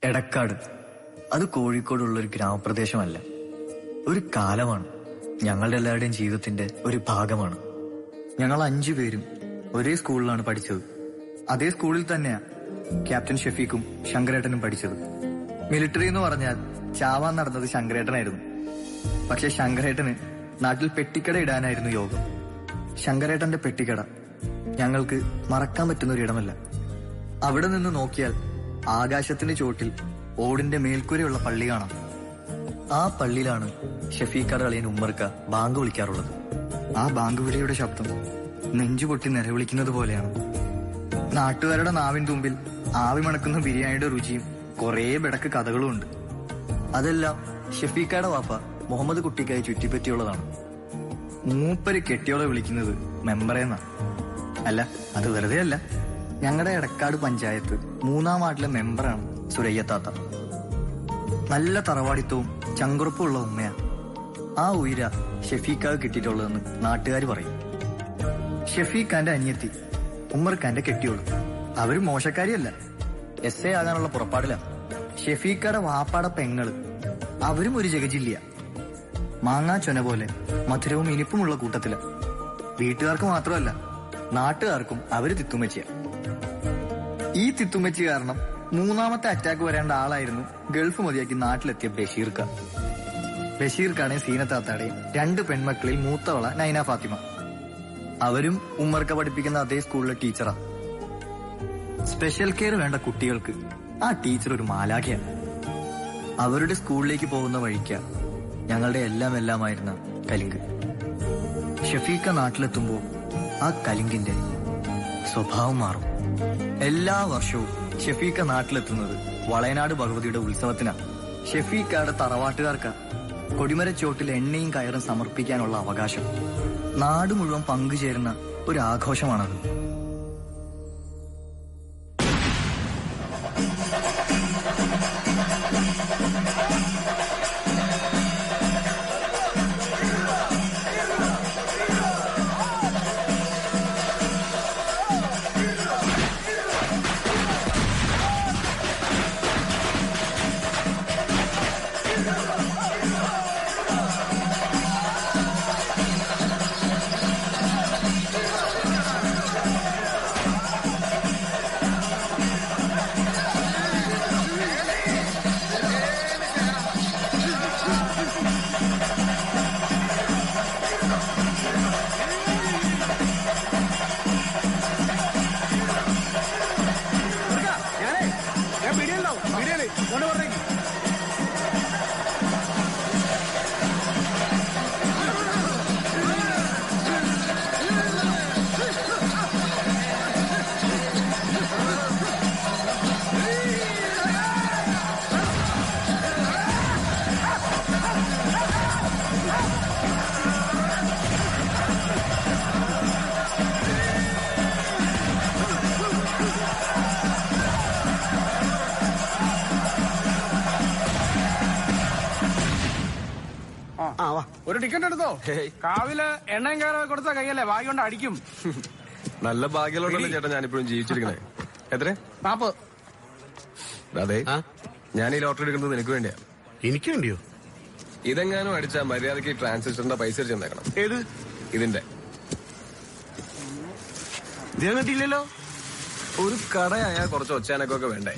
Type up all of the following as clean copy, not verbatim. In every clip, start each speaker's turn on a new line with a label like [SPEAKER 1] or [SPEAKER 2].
[SPEAKER 1] എടക്കാട് അത് കോഴിക്കോടുള്ളൊരു ഗ്രാമപ്രദേശമല്ല, ഒരു കാലമാണ്. ഞങ്ങളുടെ എല്ലാവരുടെയും ജീവിതത്തിന്റെ ഒരു ഭാഗമാണ്. ഞങ്ങൾ 5 പേരും ഒരേ സ്കൂളിലാണ് പഠിച്ചത്. അതേ സ്കൂളിൽ തന്നെയാ ക്യാപ്റ്റൻ ഷെഫീഖും ശങ്കരേട്ടനും പഠിച്ചത്. മിലിറ്ററി എന്ന് പറഞ്ഞാൽ ചാവാൻ നടന്നത് ശങ്കരേട്ടനായിരുന്നു. പക്ഷെ ശങ്കരേട്ടന് നാട്ടിൽ പെട്ടിക്കട ഇടാനായിരുന്നു യോഗം. ശങ്കരേട്ടന്റെ പെട്ടിക്കട ഞങ്ങൾക്ക് മറക്കാൻ പറ്റുന്ന ഒരിടമല്ല. അവിടെ നിന്ന് നോക്കിയാൽ ആകാശത്തിന്റെ ചോട്ടിൽ ഓടിന്റെ മേൽക്കൂരയുള്ള പള്ളി കാണാം. ആ പള്ളിയിലാണ് ഷെഫീഖാട അളിയൻ ഉമ്മർക്ക ബാങ്ക് വിളിക്കാറുള്ളത്. ആ ബാങ്ക് വിളിയുടെ ശബ്ദം നെഞ്ചുപൊട്ടി നിലവിളിക്കുന്നത് പോലെയാണ്. നാട്ടുകാരുടെ നാവിൻ തുമ്പിൽ ആവി മണക്കുന്ന ബിരിയാണിയുടെ രുചിയും കുറേ ബെടക്ക് കഥകളും ഉണ്ട്. അതെല്ലാം ഷെഫീഖാട വാപ്പ മുഹമ്മദ് കുട്ടിക്കായി ചുറ്റിപ്പറ്റിയുള്ളതാണ്. മൂപ്പര് കെട്ടിയോളെ വിളിക്കുന്നത് മെമ്പറേന്നാണ്. അല്ല, അത് വെറുതെ അല്ല. ഞങ്ങളുടെ എടക്കാട് പഞ്ചായത്ത് 3-ാം വാർഡിലെ മെമ്പറാണ് സുരയ്യ താത്ത. നല്ല തറവാടിത്തവും ചങ്കുറപ്പുള്ള ഉമ്മയാ. ആ ഉയര ഷെഫീഖാക്ക് കിട്ടിയിട്ടുള്ളതെന്ന് നാട്ടുകാർ പറയും. ഷെഫീഖാന്റെ അനിയത്തി ഉമ്മർഖാന്റെ കെട്ടിയോള്, അവര് മോശക്കാരിയല്ല, SA ആകാനുള്ള പുറപ്പാടില്ല. ഷെഫീഖാടെ വാപ്പാടെ പെങ്ങള്, അവരും ഒരു ജഗജില്ല. മാങ്ങാ ചൊന പോലെ മധുരവും ഇനിപ്പുമുള്ള കൂട്ടത്തില. വീട്ടുകാർക്ക് മാത്രമല്ല, നാട്ടുകാർക്കും അവര് തിത്തുമ്മച്ചിയ. ഈ തിത്തുമ്മച്ചി കാരണം 3-ാമത്തെ അറ്റാക്ക് വരേണ്ട ആളായിരുന്നു ഗൾഫ് മതിയാക്കി നാട്ടിലെത്തിയ ബഷീർക്കാണെ സീനത്താത്താടെയും 2 പെൺമക്കളിൽ മൂത്തവള നൈന ഫാത്തിമ. അവരും ഉമ്മർക്ക പഠിപ്പിക്കുന്ന അതേ സ്കൂളിലെ ടീച്ചറാ. സ്പെഷ്യൽ കെയർ വേണ്ട കുട്ടികൾക്ക് ആ ടീച്ചർ ഒരു മാലാഖയാണ്. അവരുടെ സ്കൂളിലേക്ക് പോകുന്ന വഴിക്ക ഞങ്ങളുടെ എല്ലാമായിരുന്ന കലിങ്ക്. ഷെഫീഖ നാട്ടിലെത്തുമ്പോൾ ആ കലിങ്കിന്റെ സ്വഭാവം മാറും. എല്ലാ വർഷവും ഷെഫീഖ നാട്ടിലെത്തുന്നത് വളയനാട് ഭഗവതിയുടെ ഉത്സവത്തിനാണ്. ഷെഫീഖയുടെ തറവാട്ടുകാർക്ക് കൊടിമരച്ചോട്ടിൽ എണ്ണയും കയറും സമർപ്പിക്കാനുള്ള അവകാശം. നാട് മുഴുവൻ പങ്കുചേരുന്ന ഒരു ആഘോഷമാണത്.
[SPEAKER 2] ഒരു ടിക്കറ്റ് എടുത്തോ? കാവില് എണ്ണയും കയറൊക്കെ കൊടുത്ത കൈയല്ലേ ഭാഗ്യം കൊണ്ട് അടിക്കും.
[SPEAKER 3] നല്ല ഭാഗ്യമുണ്ടല്ലോ ചേട്ടാ ഞാനിപ്പോഴും ജീവിച്ചിരിക്കണേ. എത്ര?
[SPEAKER 2] 40.
[SPEAKER 3] അതെ, ഞാൻ ഈ ലോട്ടറി എടുക്കുന്നത് നിനക്ക് വേണ്ടിയാ.
[SPEAKER 4] എനിക്ക് വേണ്ടിയോ?
[SPEAKER 3] ഇതെങ്ങാനും അടിച്ചാ മര്യാദക്ക് ട്രാൻസിസ്റ്ററിന്റെ പൈസ ചെന്നേക്കണം.
[SPEAKER 4] ഏത്?
[SPEAKER 3] ഇതിന്റെ
[SPEAKER 4] ഇത് കണ്ടില്ലല്ലോ.
[SPEAKER 3] ഒരു കടയായാൽ കുറച്ച് ഒച്ചാനൊക്കെ വേണ്ടേ?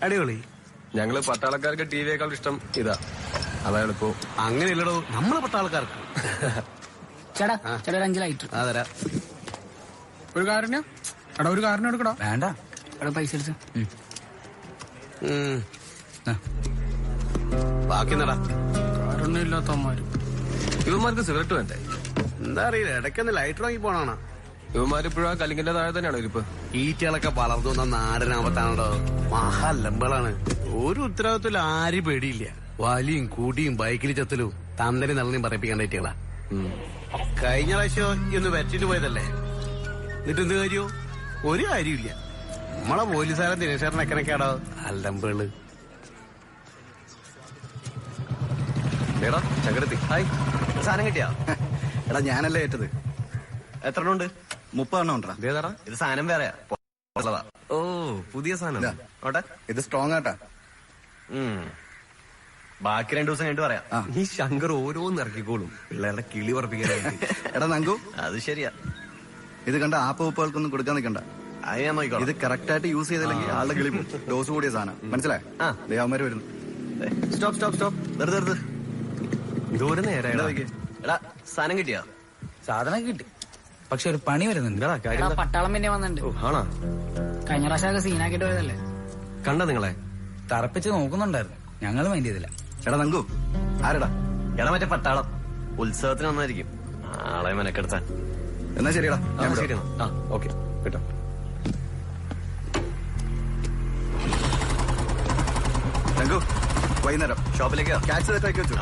[SPEAKER 4] അടിപൊളി.
[SPEAKER 3] ഞങ്ങള് പട്ടാളക്കാർക്ക് ടിവിയേക്കാൾ ഇഷ്ടം ഇതാ. അതാ എളുപ്പോ.
[SPEAKER 4] അങ്ങനെയല്ലടോ, നമ്മളെ പട്ടാളക്കാർക്ക്.
[SPEAKER 2] ചേട്ടാ 5 ലൈറ്റർ.
[SPEAKER 4] അതരാ.
[SPEAKER 2] ഒരു കാരന് എടാ, ഒരു കാരന് എടുക്കടാ.
[SPEAKER 1] വേണ്ട,
[SPEAKER 2] എടാ പൈസ എടുത്ത്
[SPEAKER 4] ബാക്കി നട.
[SPEAKER 2] കാരണില്ലാത്തമാര്.
[SPEAKER 3] ഇവന്മാർക്ക് സിഗരറ്റ് വേണ്ടേ?
[SPEAKER 4] എന്താ അറിയില്ല, ഇടയ്ക്കൊന്ന് ലൈറ്റർ വാങ്ങി പോണാണ്.
[SPEAKER 3] ഇവന്മാരിപ്പോഴും ആ കലിങ്ങിന്റെ താഴെ തന്നെയാണോ ഇരിപ്പ്?
[SPEAKER 4] ഈറ്റകളൊക്കെ വളർന്നു വന്ന നാടിനാപത്താണോ. മഹാലമ്പളാണ്. ഒരു ഉത്തരവാദിത്വത്തിൽ ആരും പേടിയില്ല. വലിയും കൂടിയും ബൈക്കിൽ ചത്തലും തന്തനെ നല്ലതും പറയിപ്പിക്കേണ്ടീറ്റകളാ. കഴിഞ്ഞ പ്രാവശ്യം ഇന്ന് വെച്ചിട്ട് പോയതല്ലേ. എന്നിട്ട് എന്ത് കാര്യോ? ഒരു കാര്യമില്ല. നമ്മളെ പോലീസുകാരൻ ദിനേശേട്ടനൊക്കെയാടോ അല്ലമ്പേള്.
[SPEAKER 3] എടാ ചകരത്തി, ഹായ്. സാധനം കിട്ടിയാ?
[SPEAKER 5] എടാ ഞാനല്ലേ ഏറ്റത്.
[SPEAKER 3] എത്ര ഉണ്ട്?
[SPEAKER 5] 30 ഉണ്ടാ.
[SPEAKER 3] ഇത് സാധനം വേറെയാ. ഉള്ളതാ. ഓ പുതിയ സാധനം ഓട്ടെ.
[SPEAKER 5] ഇത് സ്ട്രോങ് ആട്ടാ.
[SPEAKER 3] ബാക്കി 2 ദിവസം കഴിഞ്ഞിട്ട് പറയാം. ഈ ശങ്കർ ഓരോന്ന് ഇറക്കിക്കോളും പിള്ളേരുടെ കിളി ഉറപ്പിക്കാൻ.
[SPEAKER 5] എടാ നങ്കു,
[SPEAKER 3] അത് ശരിയാ.
[SPEAKER 5] ഇത് കണ്ട ആപ്പ് ഉപ്പുകൾക്കൊന്നും കൊടുക്കാൻ നിൽക്കണ്ട.
[SPEAKER 3] അത് ഞാൻ നോക്കിക്കോളാം.
[SPEAKER 5] ഇത് കറക്റ്റ് ആയിട്ട് യൂസ് ചെയ്തില്ലെങ്കിൽ ആളുടെ കിളി ഡോസ് കൂടിയ സാധനം മനസ്സിലായി. ദേവന്മാര് വരുന്നു.
[SPEAKER 3] സ്റ്റോപ്പ് വെറുതെ ദൂരെ നേരെ. എടാ സാധനം കിട്ടിയാ?
[SPEAKER 6] സാധനം കിട്ടി, പക്ഷെ ഒരു പണി വരുന്നുണ്ട്.
[SPEAKER 2] പട്ടാളം പിന്നെ വന്നിട്ടുണ്ട്.
[SPEAKER 3] ആണോ?
[SPEAKER 2] കഴിഞ്ഞ പ്രാവശ്യമൊക്കെ സീനാക്കിട്ട് പോയതല്ലേ.
[SPEAKER 3] കണ്ട നിങ്ങളെ
[SPEAKER 6] തറപ്പിച്ച് നോക്കുന്നുണ്ടായിരുന്നു, ഞങ്ങൾ മൈൻഡ് ചെയ്തില്ല.
[SPEAKER 5] എടാ നങ്കു, ആരെടാ?
[SPEAKER 3] എടാ മറ്റേ പട്ടാളം ഉത്സവത്തിന് വന്നായിരിക്കും. ആളെ മെനക്കെടുത്താൻ.
[SPEAKER 5] എന്നാ ശരിയടാ,
[SPEAKER 3] ശരി. ഓക്കെ കേട്ടോ.
[SPEAKER 5] നങ്കു, വൈകുന്നേരം
[SPEAKER 3] ഷോപ്പിലേക്ക്
[SPEAKER 5] ക്യാച്ച് സെറ്റാക്കി വെച്ചു.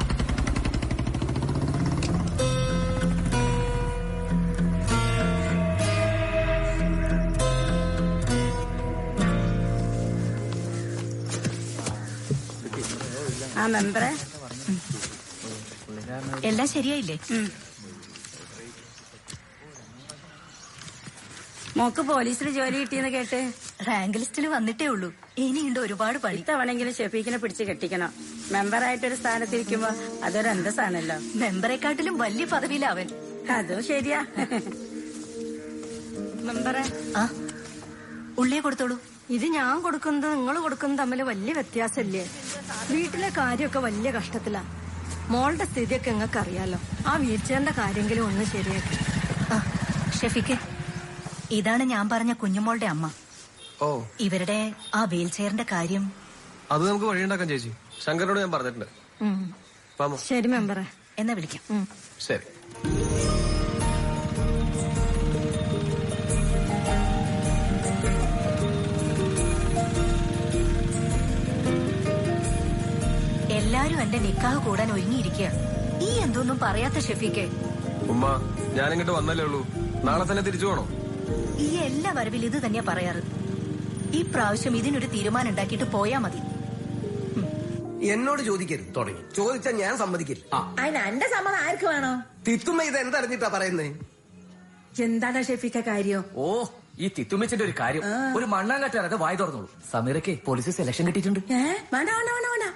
[SPEAKER 7] മെമ്പറെ
[SPEAKER 8] എല്ലാം ശരിയായില്ലേ?
[SPEAKER 7] മോക്ക് പോലീസിൽ ജോലി കിട്ടിയെന്ന് കേട്ട്.
[SPEAKER 8] റാങ്ക് ലിസ്റ്റിൽ വന്നിട്ടേ ഉള്ളൂ, ഇനിയുണ്ട് ഒരുപാട് പണി.
[SPEAKER 7] ഇത്തവണെങ്കിലും ഷെഫീഖിനെ പിടിച്ച് കെട്ടിക്കണം. മെമ്പറായിട്ടൊരു സ്ഥാനത്തിരിക്കുമ്പോ അതൊരു അന്തസ്സാണല്ലോ.
[SPEAKER 8] മെമ്പറെക്കാട്ടിലും വലിയ പദവിയിലാവൻ.
[SPEAKER 7] അതും ശരിയാ. മെമ്പറെ
[SPEAKER 8] ആ ഉള്ളിയെ കൊടുത്തോളൂ.
[SPEAKER 9] ഇത് ഞാൻ കൊടുക്കുന്നത് നിങ്ങൾ കൊടുക്കുന്നത് തമ്മിൽ വലിയ വ്യത്യാസമില്ലേ? വീട്ടിലെ കാര്യമൊക്കെ വലിയ കഷ്ടത്തിലാ. മോളുടെ സ്ഥിതിയൊക്കെ നിങ്ങൾക്ക് അറിയാലോ. ആ വീഴ്ചയുടെ കാര്യമെങ്കിലും ഒന്ന് ശരിയാക്കി.
[SPEAKER 8] ഷെഫിക്ക്, ഇതാണ് ഞാൻ പറഞ്ഞ കുഞ്ഞുമോളുടെ അമ്മ.
[SPEAKER 3] ഓ,
[SPEAKER 8] ഇവരുടെ ആ വീൽ ചെയറിന്റെ കാര്യം
[SPEAKER 3] അത് നമുക്ക് വഴിയുണ്ടാക്കാം ചേച്ചി. ശങ്കറിനോട് ഞാൻ പറഞ്ഞിട്ടുണ്ട്.
[SPEAKER 9] ശരി മെമ്പറെ,
[SPEAKER 8] എന്നാ വിളിക്കാം.
[SPEAKER 3] ശരി.
[SPEAKER 8] എല്ലാരും എന്റെ നിക്കാഹ് കൂടാൻ ഒരുങ്ങിയിരിക്കുക. ഈ എന്തോന്നും പറയാത്ത ഷെഫീക്ക്.
[SPEAKER 3] ഉമ്മ, ഞാൻ ഇങ്ങോട്ട് വന്നല്ലേ ഉള്ളൂ, നാളെ തന്നെ തിരിച്ചു പോണോ?
[SPEAKER 8] ഈ എല്ലാ വരവിൽ ഇത് തന്നെയാ പറയാറ്. ഈ പ്രാവശ്യം ഇതിനൊരു തീരുമാനം ഉണ്ടാക്കിയിട്ട് പോയാ മതി.
[SPEAKER 10] എന്നോട് ചോദിക്കരുത് തുടങ്ങി. ചോദിച്ചാൽ ഞാൻ സമ്മതിക്കില്ല.
[SPEAKER 7] അതിന് എന്റെ സമ്മതം ആർക്ക് വേണോ?
[SPEAKER 10] തിത്തുമ്മ ഇത് എന്തറിഞ്ഞിട്ടാ പറയുന്നേ?
[SPEAKER 7] എന്താണ് ഷെഫീക്ക കാര്യം?
[SPEAKER 6] ഓ, ഈ തിത്തുമിച്ചിന്റെ ഒരു കാര്യം ഒരു മണ്ണാങ്കറ്റാനത് വായി തുറന്നോളൂ. സമീറയ്ക്ക് പോലീസ് സെലക്ഷൻ കിട്ടിയിട്ടുണ്ട്.
[SPEAKER 7] വേണ്ട വേണ്ട വേണ്ട വേണ്ട.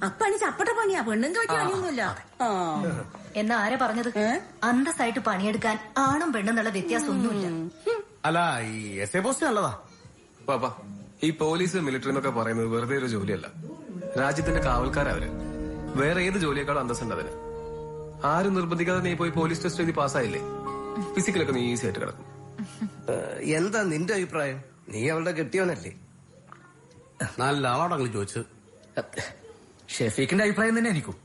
[SPEAKER 7] അപ്പണി ചപ്പട്ട പണിയാ, പെണ്ണും പറ്റിയ പണിയൊന്നുമില്ല.
[SPEAKER 8] എന്നാ ആരാ പറഞ്ഞത്? അന്തസ്സായിട്ട് പണിയെടുക്കാൻ ആണും പെണ്ണെന്നുള്ള വ്യത്യാസമൊന്നുമില്ല.
[SPEAKER 4] അല്ല, ഈ എസ് എ പോസ്റ്റ് നല്ലതാ.
[SPEAKER 3] പാപ്പ, ഈ പോലീസ് മിലിറ്ററി എന്നൊക്കെ പറയുന്നത് വെറുതെ ഒരു ജോലിയല്ല. രാജ്യത്തിന്റെ കാവൽക്കാരവര്. വേറെ ഏത് ജോലിയേക്കാളും അന്തസ്സുണ്ട് അതിന്. ആരും നിർബന്ധിക്കാതെ നീ പോയി പോലീസ് ടെസ്റ്റ് എഴുതി പാസ്സായില്ലേ, ഫിസിക്കലൊക്കെ നീ ഈസി ആയിട്ട് കിടക്കും.
[SPEAKER 10] എന്താ നിന്റെ അഭിപ്രായം? നീ അവളുടെ കെട്ടിയവനല്ലേ?
[SPEAKER 4] നല്ല ആളോടങ്ങൾ ചോദിച്ചത്.
[SPEAKER 6] ഷെഫീഖിന്റെ അഭിപ്രായം തന്നെ എനിക്കും.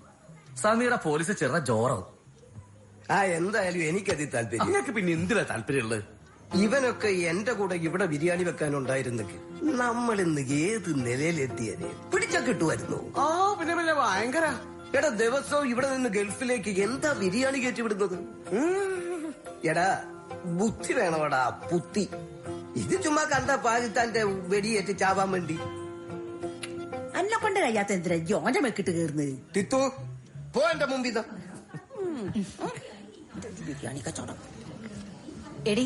[SPEAKER 6] സമീറ പോലീസ് ചെറുത ജോറാവും.
[SPEAKER 10] എന്തായാലും എനിക്കതിൽ താല്പര്യം.
[SPEAKER 4] നിങ്ങൾക്ക് പിന്നെ എന്തിനാ താല്പര്യമുള്ളത്?
[SPEAKER 10] ഇവനൊക്കെ എന്റെ കൂടെ ഇവിടെ ബിരിയാണി വെക്കാനുണ്ടായിരുന്നെങ്കിൽ നമ്മൾ ഇന്ന് ഏത് നിലയിലെത്തിയനെ പിടിച്ച കിട്ടുമായിരുന്നു.
[SPEAKER 4] പിന്നെ പിന്നെ ഭയങ്കര.
[SPEAKER 10] എടാ, ദിവസവും ഇവിടെ നിന്ന് ഗൾഫിലേക്ക് എന്താ ബിരിയാണി കയറ്റി വിടുന്നത്? എടാ, ബുദ്ധി വേണമടാ, ബുദ്ധി. ഇത് ചുമ്മാ കണ്ട പാകിസ്ഥാന്റെ വെടിയേറ്റ് ചാവാൻ വേണ്ടി.
[SPEAKER 7] എന്നെ കൊണ്ട് കഴിയാത്ത എന്തിനാ ജോന്റെ മെക്കിട്ട് കയറുന്നത്?
[SPEAKER 10] തിത്തു, പോ എന്റെ മുമ്പിൽ.
[SPEAKER 7] ബിരിയാണി കച്ചവടം.
[SPEAKER 8] എടി,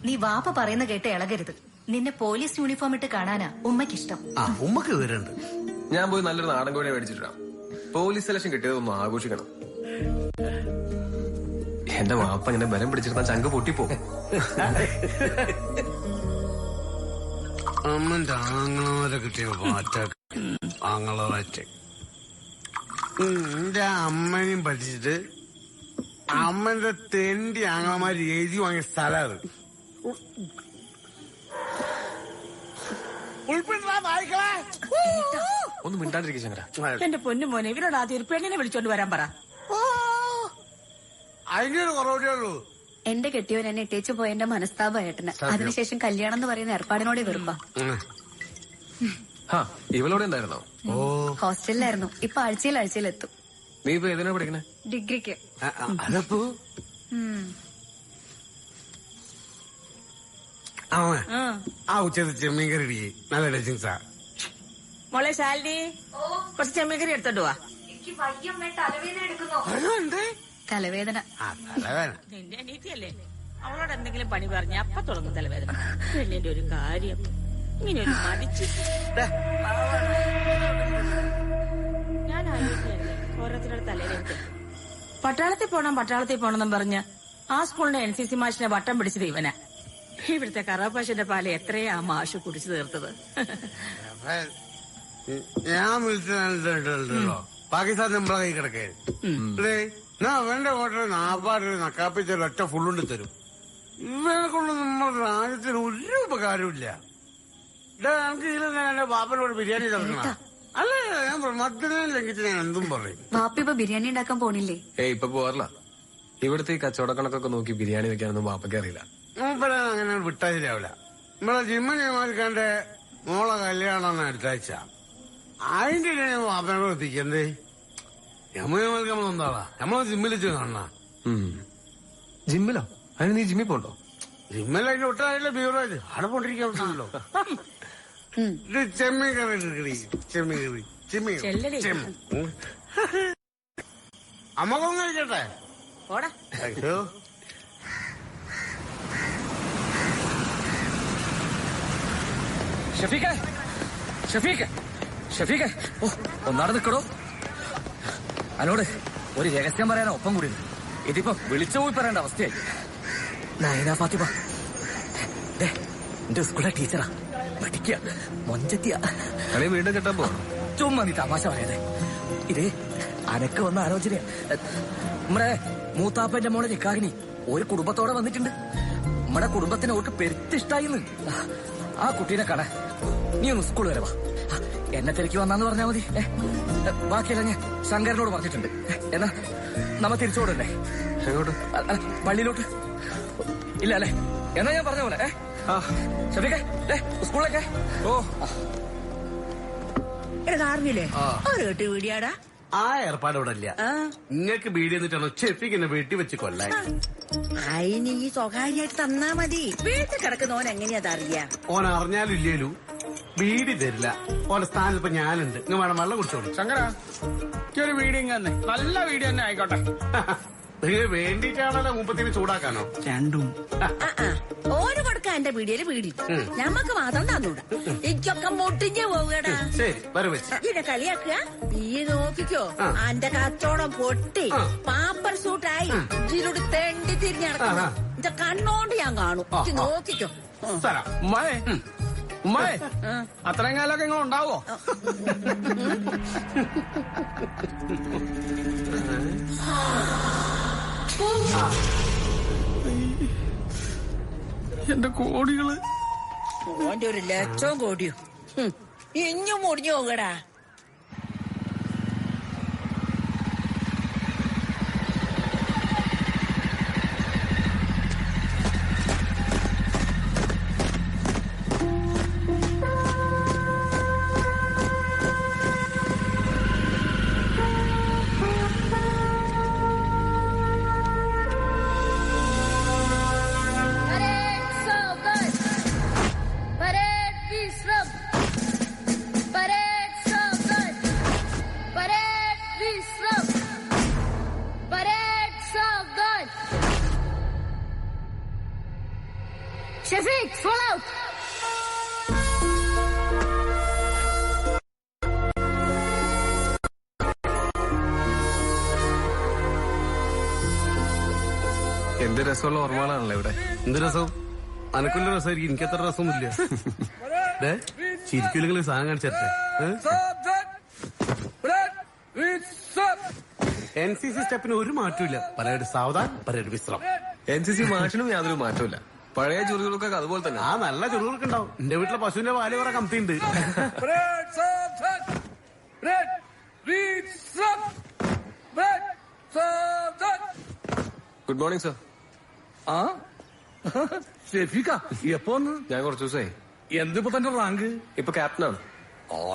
[SPEAKER 8] നീ വാപ്പ പറയുന്ന കേട്ട് ഇളകരുത്. നിന്നെ പോലീസ് യൂണിഫോം ഇട്ട് കാണാനാ ഉമ്മയ്ക്കിഷ്ടം.
[SPEAKER 4] ഉമ്മക്ക് വിവരമുണ്ട്.
[SPEAKER 3] ഞാൻ പോയി നല്ലൊരു നാടൻ കോഴിയെ മേടിച്ചിട്ടാ. Police selection കിട്ടിയതൊന്നും ആഘോഷിക്കണം. എന്റെ വാപ്പ ഇങ്ങനെ ബലം പിടിച്ചിരുന്ന ചങ്ക് പൊട്ടിപ്പോകും.
[SPEAKER 4] അമ്മന്റെ ആങ്ങളമാരെ കിട്ടിയ മാറ്റ ആങ്ങളമാറ്റ്. എന്റെ അമ്മനെയും പഠിച്ചിട്ട് അമ്മന്റെ തെണ്ടി ആങ്ങളമാര് എഴുതി വാങ്ങിയ സ്ഥലമാണ്.
[SPEAKER 3] ഒന്ന് മിണ്ടാണ്ടിരിക്കും ശങ്കര.
[SPEAKER 7] എന്റെ പൊന്നു മോനെ, ഇവരോട് ആദ്യം ഒരു പെണ്ണിനെ വിളിച്ചോണ്ട് വരാൻ പറ.
[SPEAKER 4] അതിനൊരു കുറവേ ഉള്ളൂ.
[SPEAKER 8] എന്റെ കെട്ടിയവൻ എന്നെ ഇട്ടേച്ചു പോയ എന്റെ മനസ്താപേട്ടന്. അതിനുശേഷം കല്യാണം എന്ന് പറയുന്ന ഏർപ്പാടിനോടെ വെറുപ്പാ.
[SPEAKER 3] ഇവളോടെ ഉണ്ടായിരുന്നോ?
[SPEAKER 8] ഹോസ്റ്റലിലായിരുന്നു. ഇപ്പൊ ആഴ്ചയിലെത്തും.
[SPEAKER 3] നീ ഇപ്പൊ ഏതിനാ പഠിക്കണേ?
[SPEAKER 8] ഡിഗ്രിക്ക്.
[SPEAKER 4] അതപ്പോ ആ ഉച്ചത് ചെമ്മീൻ കറി ഇടിക്കേ, നല്ല ടച്ചിങ്സാ.
[SPEAKER 7] മോളെ ശാലിനി, കുറച്ച് ചെമ്മീൻകറി എടുത്തോണ്ട് വാ.
[SPEAKER 8] തലവേദന.
[SPEAKER 7] നിന്റെ അനീതിയല്ലേ, അവളോട് എന്തെങ്കിലും പണി പറഞ്ഞ അപ്പൊ തുടങ്ങും തലവേദന. പെണ്ണിന്റെ ഒരു കാര്യം. ഇങ്ങനെ ഒരു മടിച്ച് ഞാൻ ആലോചിക്കുകയല്ലേ ഓരോരുത്തരുടെ തലയിലേക്ക് പട്ടാളത്തിൽ പോണെന്നും പറഞ്ഞ് ആ സ്കൂളിന്റെ NCC മാഷിനെ വട്ടം പിടിച്ചത് ഇവനാ. ഇവിടുത്തെ കറാപ്പാശിന്റെ പാല് എത്രയാ മാഷ് കുടിച്ചു തീർത്തത്.
[SPEAKER 4] ഞാൻ വിളിച്ചോ പാകിസ്ഥാൻ നമ്മളെ കൈ കിടക്കേ ഞാൻ അവന്റെ ഹോട്ടലിൽ നാപ്പാട് നക്കാപ്പിച്ച ഒറ്റ ഫുള്ളുണ്ട് തരും. ഇവനെ കൊണ്ട് നമ്മുടെ രാജ്യത്തിന് ഒരു ഉപകാരമില്ല. എനിക്ക് ഇതിലെന്താ എന്റെ ബാപ്പനോട് ബിരിയാണി തരണം. അല്ല ഞാൻ മദ്യനെ ലംഘിച്ച് ഞാൻ എന്തും പറയും.
[SPEAKER 8] ബാപ്പ ഇപ്പൊ ബിരിയാണി ഉണ്ടാക്കാൻ പോണില്ലേ?
[SPEAKER 3] ഇപ്പൊ പോവാറില്ല. ഇവിടുത്തെ ഈ കച്ചവട കണക്കൊക്കെ നോക്കി ബിരിയാണി വെക്കാനൊന്നും ബാപ്പയ്ക്ക് അറിയില്ല.
[SPEAKER 4] അങ്ങനെ വിട്ടാ ശരിയാവില്ല. നമ്മളെ ജിമ്മനെ മാൽക്കാന്റെ മോളെ കല്യാണം അടുത്താഴ്ച. അതിന്റെ ബാപ്പനോട് എത്തിക്കണ്ടേ? യമുന മാൽക്ക് നമ്മളെന്താളാ നമ്മളെ ജിമ്മിൽ വെച്ച് കാണണ.
[SPEAKER 3] ജിമ്മിലോ? അതിന് നീ ജിമ്മിൽ പോണ്ടോ?
[SPEAKER 4] ജിമ്മൽ അതിന്റെ ഒട്ടായില്ല ബീവറേജ് അവിടെ പോണ്ടിരിക്കാൻ പറ്റില്ലല്ലോ. ഇത് ചെമ്മീൻ കറി എടുക്കടി. ചെമ്മീൻ കറി ചെമ്മീൻ അമ്മക്കൊന്നും കഴിക്കട്ടെ. അയ്യോ
[SPEAKER 6] ഷഫീഖ് ഓ ഒന്നാടെ നിക്കടോ. അതിനോട് ഒരു രഹസ്യം പറയാനാ ഒപ്പം കൂടി. ഇതിപ്പോ വിളിച്ചു പോയി പറയേണ്ട അവസ്ഥയായി. നയന ഫാത്തിമ എന്റെ സ്കൂളിലെ ടീച്ചറാ. പഠിക്കുക മൊഞ്ചത്തിയ
[SPEAKER 3] വീണ്ടും കെട്ടാൻ പോകണം.
[SPEAKER 6] ചുമ്മാ നീ തമാശ പറയാതെ. ഇത് അനക്ക് വന്ന ആലോചനയാ. നമ്മുടെ മൂത്താപ്പന്റെ മോളെ നിക്കാഹിനി ഒരു കുടുംബത്തോടെ വന്നിട്ടുണ്ട്. നമ്മുടെ കുടുംബത്തിന് അവർക്ക് പെരുത്തിഷ്ടായിന്ന്. ആ കുട്ടീനെ കാണാൻ നീ ഒന്ന് സ്കൂൾ വരെ വാ. എന്നെ തിരക്കി വന്നാന്ന് പറഞ്ഞാ മതി. ബാക്കിയല്ല ഞാൻ ശങ്കരനോട് പറഞ്ഞിട്ടുണ്ട്. എന്നാ നമ്മ തിരിച്ചോടല്ലേ?
[SPEAKER 3] എങ്ങോട്ട്?
[SPEAKER 6] പള്ളിയിലോട്ട്. ഇല്ല അല്ലേ? എന്നാ ഞാൻ പറഞ്ഞ പോലെ ഷഫീഖേ സ്കൂളിലൊക്കെ. ഓ
[SPEAKER 7] കാറിനില്ലേ കേട്ട് വീടിയാടാ.
[SPEAKER 4] ആ ഏർപ്പാട് ഇവിടെ ഇല്ല. നിങ്ങൾക്ക് ബീഡി എന്നിട്ടാണോ ചെപ്പിക്ക് എന്നെ വെട്ടി വെച്ച് കൊല്ലാൻ?
[SPEAKER 7] അതിന് ഈ സ്വകാര്യമായിട്ട് തന്നാ മതി. വീട്ടിൽ കിടക്കുന്നവൻ എങ്ങനെയാ അറിയാ?
[SPEAKER 4] ഓൻ അറിഞ്ഞാലും ഇല്ലേലും ബീഡി തരില്ല. ഓന്റെ സ്ഥാനത്ത് ഇപ്പൊ ഞാനുണ്ട്. നിങ്ങൾ വേണം വെള്ളം കുടിച്ചോളൂ.
[SPEAKER 2] ശങ്കര ഒരു വീഡിയോ തന്നെ നല്ല വീഡിയോ തന്നെ ആയിക്കോട്ടെ.
[SPEAKER 4] നിങ്ങൾ വേണ്ടിയിട്ടാണല്ലോ മുമ്പത്തിന് ചൂടാക്കാനോ?
[SPEAKER 2] രണ്ടും
[SPEAKER 7] ഓര് കൊടുക്കാൻ എന്റെ വീഡിയോയില് വീടി ഞമ്മക്ക് മാത്രം തന്നൂടാ. എനിക്കൊക്കെ മുട്ടിഞ്ഞ് പോവുകടാ.
[SPEAKER 4] ശരി വരും വെച്ച്
[SPEAKER 7] ഇതിനെ കളിയാക്കുക. ഈ നോക്കിക്കോ അന്റെ കച്ചവടം പൊട്ടി പാപ്പർ സൂട്ടായി ഇതിലൂടെ തെണ്ടി തിരിഞ്ഞടക്കണം. എന്റെ കണ്ണോണ്ട് ഞാൻ കാണും. നോക്കിക്കോ.
[SPEAKER 2] ഉമ്മായെ ഉമ്മായെ അത്രയും കാലമൊക്കെ ഇങ്ങനെ ഉണ്ടാവോ? എന്റെ കോടികള്
[SPEAKER 7] ഓന്റെ ഒരു ലക്ഷവും കോടിയോ ഇഞ്ഞും മുടിഞ്ഞു പോകടാ.
[SPEAKER 8] Shafiq, fall out!
[SPEAKER 3] എന്ത് രസമുള്ള ഓർമ്മകളാണല്ലോ ഇവിടെ.
[SPEAKER 4] എന്ത് രസം? അനക്കൊല്ല രസമായിരിക്കും. എനിക്കത്ര രസമൊന്നുമില്ല. ചിരിക്കലുകൾ സാധനം കാണിച്ചേ. NCC സ്റ്റെപ്പിന് ഒരു മാറ്റമില്ല. പരേഡ് സാവധാൻ, പരേഡ് വിശ്രം.
[SPEAKER 3] NCC മാഷിനും യാതൊരു മാറ്റമില്ല. പഴയ ചുരുകൾക്കൊക്കെ അതുപോലെ തന്നെ.
[SPEAKER 4] ആ നല്ല ചുരുകൾക്ക് ഉണ്ടാവും. എന്റെ വീട്ടിലെ പശുവിന്റെ പാല് കുറെ കമ്മിയുണ്ട്.
[SPEAKER 3] Good morning sir.
[SPEAKER 2] ആ ഷെഫീഖ എപ്പോ?
[SPEAKER 3] ഞാൻ കുറച്ചു ദിവസമായി.
[SPEAKER 2] എന്തിപ്പോ തന്റെ റാങ്ക്?
[SPEAKER 3] ഇപ്പൊ ക്യാപ്റ്റനാണ്.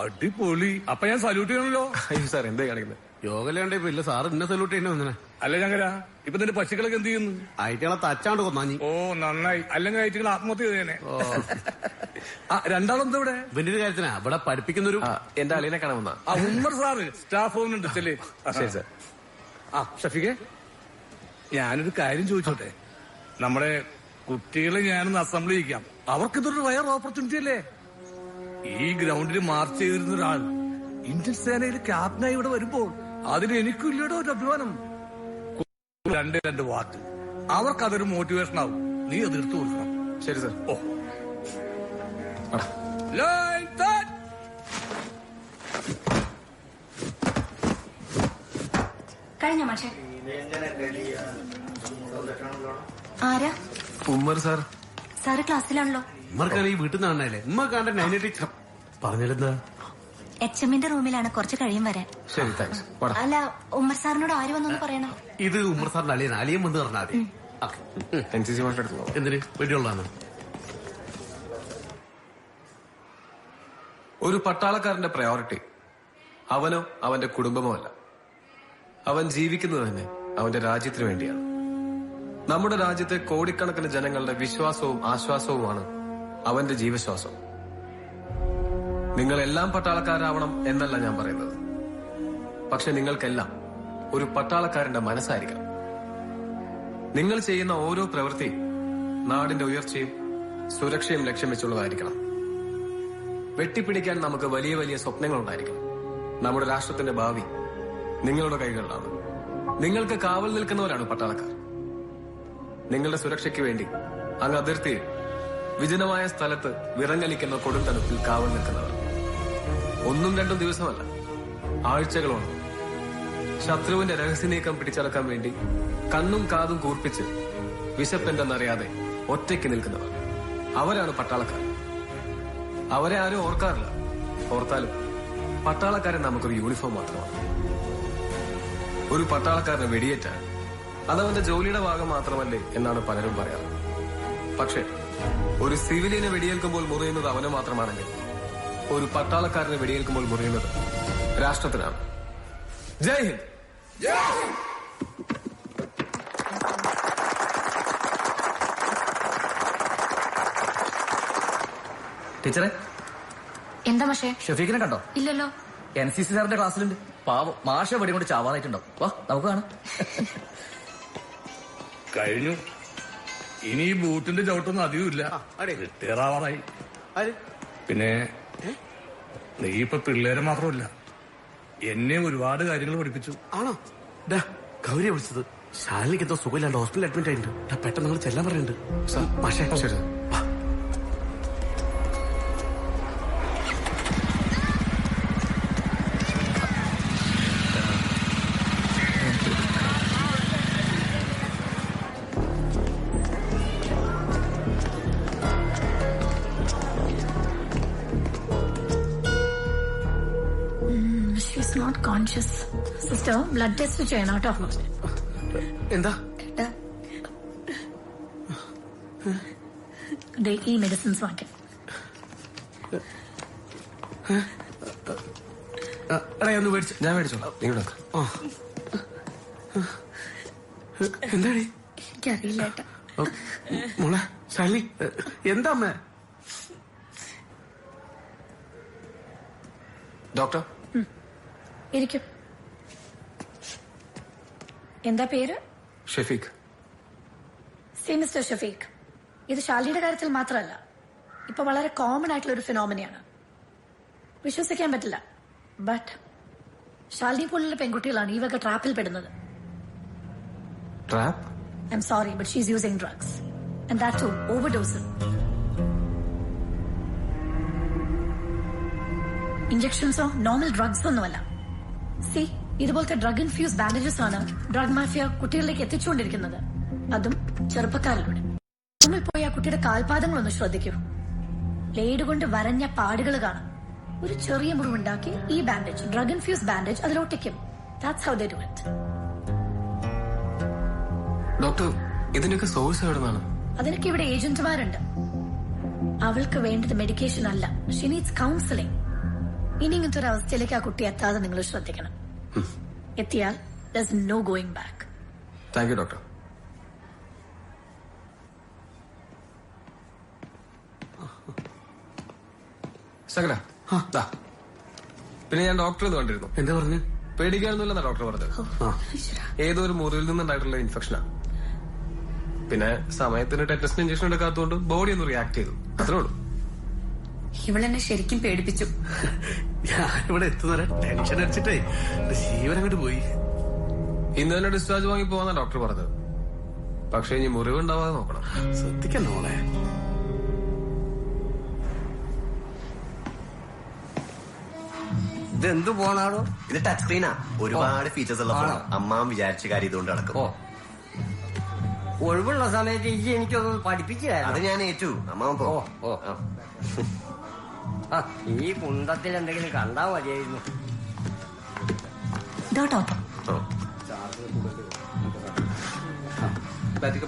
[SPEAKER 2] അടിപൊളി. അപ്പൊ ഞാൻ സല്യൂട്ട് ചെയ്യണല്ലോ.
[SPEAKER 3] അയ്യോ സാർ എന്താ കാണിക്കുന്നത്?
[SPEAKER 4] യോഗലുണ്ട്. ഇപ്പൊ ഇല്ല സാർ എന്നെ സല്യൂട്ട് ചെയ്യുന്ന വന്നെ.
[SPEAKER 2] അല്ല ഞങ്ങര ഇപ്പൊ നിന്റെ പശുക്കളൊക്കെ എന്ത് ചെയ്യുന്നു?
[SPEAKER 4] അയറ്റുകളെ തച്ചാണ്ട് കൊന്നാഞ്ഞി.
[SPEAKER 2] ഓ നന്നായി. അല്ലെങ്കിൽ അയറ്റുകൾ ആത്മഹത്യ ചെയ്തേനെ. രണ്ടാളെന്താ ഇവിടെ?
[SPEAKER 4] ഇവന്റെ ഒരു കാര്യത്തിനാ ഇവിടെ പഠിപ്പിക്കുന്നൊരു
[SPEAKER 3] എന്റെ അളിയനെ കാണാൻ വന്നാ.
[SPEAKER 2] ഉമ്മർ സാറ് സ്റ്റാഫ് റൂമിനുണ്ട്. ചെല്ലേ.
[SPEAKER 3] ശരി സാർ.
[SPEAKER 2] ഷഫീഖെ ഞാനൊരു കാര്യം ചോദിച്ചോട്ടെ. നമ്മുടെ കുട്ടികളെ ഞാനൊന്ന് അസംബ്ലി ചെയ്യിക്കാം. അവർക്കിതൊരു റയർ ഓപ്പർച്യൂണിറ്റി അല്ലേ?
[SPEAKER 11] ഈ ഗ്രൗണ്ടിൽ മാർച്ച് ചെയ്തിരുന്ന ഒരാൾ ഇന്ത്യൻ സേനയിൽ ക്യാപ്റ്റനായി ഇവിടെ വരുമ്പോൾ അതിന് എനിക്കില്ലടോ ഒരു അഭിമാനം. രണ്ട് വാക്ക് അവർക്കതൊരു മോട്ടിവേഷൻ ആവും. നീ അത് എടുത്തു കൊടുക്കണം.
[SPEAKER 3] ശരി സർ.
[SPEAKER 11] ഓ ലൈൻ സെറ്റ്.
[SPEAKER 8] കഴിഞ്ഞ മാഷെ ആരാ?
[SPEAKER 3] ഉമ്മർ സാർ.
[SPEAKER 8] സാറ് ക്ലാസ്സിലാണല്ലോ.
[SPEAKER 4] ഉമ്മർക്കാണ് ഈ വീട്ടിൽ നിന്ന് കാണാനല്ലേ. ഉമ്മ കാണാൻ നൈന ടീച്ചർ പറഞ്ഞിരുന്ന
[SPEAKER 8] HM-ന്റെ റൂമിലാണ്, കുറച്ച് കഴിയും വരാൻ.
[SPEAKER 3] ശരി താങ്ക്സ്.
[SPEAKER 8] അല്ല, ഉമ്മർ സാറിനോട് ആര് വന്നൊന്ന് പറയണം.
[SPEAKER 4] ഇത് ഉമ്മർ സാറിന്റെ അളിയൻ വന്ന് പറഞ്ഞാൽ മതി.
[SPEAKER 3] NCC മാഷ് എടുത്തു.
[SPEAKER 4] എന്തിന് വേണ്ടിയുള്ളതാണ്?
[SPEAKER 3] ഒരു പട്ടാളക്കാരന്റെ പ്രയോറിറ്റി അവനോ അവന്റെ കുടുംബമോ അല്ല. അവൻ ജീവിക്കുന്നത് തന്നെ അവന്റെ രാജ്യത്തിന് വേണ്ടിയാണ്. നമ്മുടെ രാജ്യത്തെ കോടിക്കണക്കിന് ജനങ്ങളുടെ വിശ്വാസവും ആശ്വാസവുമാണ് അവന്റെ ജീവശ്വാസം. നിങ്ങളെല്ലാം പട്ടാളക്കാരാവണം എന്നല്ല ഞാൻ പറയുന്നത്. പക്ഷെ നിങ്ങൾക്കെല്ലാം ഒരു പട്ടാളക്കാരന്റെ മനസ്സായിരിക്കണം. നിങ്ങൾ ചെയ്യുന്ന ഓരോ പ്രവൃത്തിയും നാടിന്റെ ഉയർച്ചയും സുരക്ഷയും ലക്ഷ്യം വെച്ചുള്ളതായിരിക്കണം. വെട്ടിപ്പിടിക്കാൻ നമുക്ക് വലിയ വലിയ സ്വപ്നങ്ങളുണ്ടായിരിക്കണം. നമ്മുടെ രാഷ്ട്രത്തിന്റെ ഭാവി നിങ്ങളുടെ കൈകളിലാണ്. നിങ്ങൾക്ക് കാവൽ നിൽക്കുന്നവരാണ് പട്ടാളക്കാർ. നിങ്ങളുടെ സുരക്ഷയ്ക്ക് വേണ്ടി അങ്ങ് അതിർത്തിയിൽ വിജനമായ സ്ഥലത്ത് വിറങ്ങലിക്കുന്ന കൊടുംതണുപ്പിൽ കാവൽ നിൽക്കുന്നവർ. 1-2 ദിവസമല്ല, ആഴ്ചകളോളം ശത്രുവിന്റെ രഹസ്യനീക്കം പിടിച്ചടക്കാൻ വേണ്ടി കണ്ണും കാതും കൂർപ്പിച്ച് വിശപ്പെന്തെന്നറിയാതെ ഒറ്റയ്ക്ക് നിൽക്കുന്നവർ. അവരാണ് പട്ടാളക്കാർ. അവരെ ആരും ഓർക്കാറില്ല. ഓർത്താലും പട്ടാളക്കാരൻ നമുക്കൊരു യൂണിഫോം മാത്രമാണ്. ഒരു പട്ടാളക്കാരന് വെടിയേറ്റാൽ അതവന്റെ ജോലിയുടെ ഭാഗം മാത്രമല്ലേ എന്നാണ് പലരും പറയാറ്. പക്ഷെ ഒരു സിവിലിയനെ വെടിയേൽക്കുമ്പോൾ മുറിയുന്നത് അവന് മാത്രമാണെങ്കിൽ ഒരു പട്ടാളക്കാരനെ വെടിയേൽക്കുമ്പോൾ മുറിയുന്നത് രാഷ്ട്രത്തിനാണ്. ജയ് ഹിന്ദ്.
[SPEAKER 6] ടീച്ചറെ,
[SPEAKER 8] എന്താ മാഷേ?
[SPEAKER 6] ഷഫീഖിനെ കണ്ടോ?
[SPEAKER 8] ഇല്ലല്ലോ.
[SPEAKER 6] NCC സാറിന്റെ ക്ലാസ്സിലുണ്ട്. പാവം, മാഷ വെടി കൊണ്ട് ചാവാനായിട്ടുണ്ടോ? വാ നമുക്ക് കാണാം.
[SPEAKER 11] കഴിഞ്ഞു. ഇനി ഈ ബൂട്ടിന്റെ ചവിട്ടൊന്നും അധികമില്ല. റിട്ടയറാവാറായി. പിന്നെ നീ ഇപ്പൊ പിള്ളേരെ മാത്രമല്ല, എന്നെ ഒരുപാട് കാര്യങ്ങൾ പഠിപ്പിച്ചു.
[SPEAKER 4] ആണോ? ഗൗരിയെ വിളിച്ചത്. ശാലിനിക്ക് എന്തോ സുഖമില്ലാണ്ട് ഹോസ്പിറ്റലിൽ അഡ്മിറ്റ് ആയിട്ടുണ്ട്. പെട്ടെന്ന് നിങ്ങൾ ചെല്ലാൻ പറയുന്നുണ്ട്. മാഷേ ശരി.
[SPEAKER 12] Not conscious. Sister, blood test ചെയ്യണം കേട്ടോ.
[SPEAKER 4] എന്താ?
[SPEAKER 12] ഈ മെഡിസിൻസ് വാങ്ങിക്കാം.
[SPEAKER 3] ഞാൻ മേടിച്ചോളാം.
[SPEAKER 4] എന്താടി?
[SPEAKER 12] എനിക്കറിയില്ല ഏട്ടാ.
[SPEAKER 4] മോളെ ശാലിനി, എന്താ അമ്മ?
[SPEAKER 3] ഡോക്ടർ
[SPEAKER 12] ഇരിക്കും. എന്താ പേര്?
[SPEAKER 3] ഷഫീഖ്.
[SPEAKER 12] സി മിസ്റ്റർ ഷഫീഖ്, ഇത് ശാലിനിയുടെ കാര്യത്തിൽ മാത്രമല്ല, ഇപ്പൊ വളരെ കോമൺ ആയിട്ടുള്ള ഒരു ഫിനോമിനയാണ്. വിശ്വസിക്കാൻ പറ്റില്ല, ബട്ട് ശാലിനി പോലുള്ള പെൺകുട്ടികളാണ് ഈ വക ട്രാപ്പിൽ പെടുന്നത്.
[SPEAKER 3] Trap?
[SPEAKER 12] I'm sorry, but she is using drugs and that to overdose. ഇഞ്ചക്ഷൻസോ നോർമൽ ഡ്രഗ്സോ ഒന്നുമല്ല. സി, ഇതുപോലത്തെ ഡ്രഗ് ഇൻഫ്യൂസ് ബാൻഡേജസ് ആണ് ഡ്രഗ് മാഫിയ കുട്ടികളിലേക്ക് എത്തിച്ചുകൊണ്ടിരിക്കുന്നത്, അതും ചെറുപ്പക്കാരിലൂടെ. റൂമിൽ പോയി ആ കുട്ടിയുടെ കാൽപാദങ്ങളൊന്ന് ശ്രദ്ധിക്കൂ. ബ്ലേഡ് കൊണ്ട് വരഞ്ഞ പാടുകൾ കാണാം. ഒരു ചെറിയ മുറിവുണ്ടാക്കി ഈ ബാൻഡേജ്, ഡ്രഗ് ഇൻഫ്യൂസ് ബാൻഡേജ്, അതിലൊട്ടിക്കും. That's how they do it.
[SPEAKER 3] Doctor, ഇതിന്റെയൊക്കെ സോഴ്സ് എവിടെയാണ്?
[SPEAKER 12] അതിനൊക്കെ ഇവിടെ ഏജന്റുമാരുണ്ട്. അവൾക്ക് വേണ്ടത് മെഡിക്കേഷൻ അല്ല, ഷി നീഡ്സ് കൗൺസിലിംഗ്. ഇനി ഇങ്ങനത്തെ ഒരു അവസ്ഥയിലേക്ക് ആ കുട്ടി എത്താതെ നിങ്ങൾ ശ്രദ്ധിക്കണം. എത്തിയാൽ there's no going back.
[SPEAKER 3] Thank you doctor. സകല പിന്നെ ഞാൻ ഡോക്ടറെ കണ്ടിരുന്നു.
[SPEAKER 4] എന്താ പറഞ്ഞു?
[SPEAKER 3] പേടിക്കാനൊന്നുമില്ലെന്നാ ഡോക്ടർ പറഞ്ഞത്. ഏതോ ഒരു മുറിയിൽ നിന്നുണ്ടായിട്ടുള്ള ഇൻഫെക്ഷനാണ്. പിന്നെ സമയത്തിന് ടെറ്റസ്റ്റിന് ഇഞ്ചക്ഷൻ എടുക്കാത്തതുകൊണ്ട് ബോഡി ഒന്ന് റിയാക്ട് ചെയ്തു, അത്രേ ഉള്ളൂ.
[SPEAKER 13] ഇവളെന്നെ ശരിക്കും പേടിപ്പിച്ചു.
[SPEAKER 4] ഞാനിവിടെ എത്തുന്നവരെ ടെൻഷൻ അടിച്ചിട്ടേ ജീവൻ അങ്ങോട്ട് പോയി.
[SPEAKER 3] ഇന്ന് തന്നെ ഡിസ്ചാർജ് വാങ്ങി പോവാന്നാ ഡോക്ടർ പറഞ്ഞത്. പക്ഷെ ഇനി മുറിവുണ്ടാവാതെ നോക്കണം.
[SPEAKER 4] ശ്രദ്ധിക്കണോ മോളെ?
[SPEAKER 10] ഇതെന്ത് പോണാടോ?
[SPEAKER 14] ഇത് ടച്ച് സ്ക്രീനാ. ഒരുപാട് ഫീച്ചേഴ്സ് ഉള്ള ഫോൺ. അമ്മാവൻ വിചാരിച്ച കാര്യം ഇതുകൊണ്ട് നടക്കും.
[SPEAKER 10] ഒഴിവുള്ള സമയത്ത് ഈ എനിക്കൊന്ന് പഠിപ്പിക്കുക.
[SPEAKER 14] അത് ഞാൻ ഏറ്റു. അമ്മാവൻ പോ.
[SPEAKER 10] ഈ കുന്തത്തിൽ എന്തെങ്കിലും കണ്ടാ മതിയായിരുന്നു.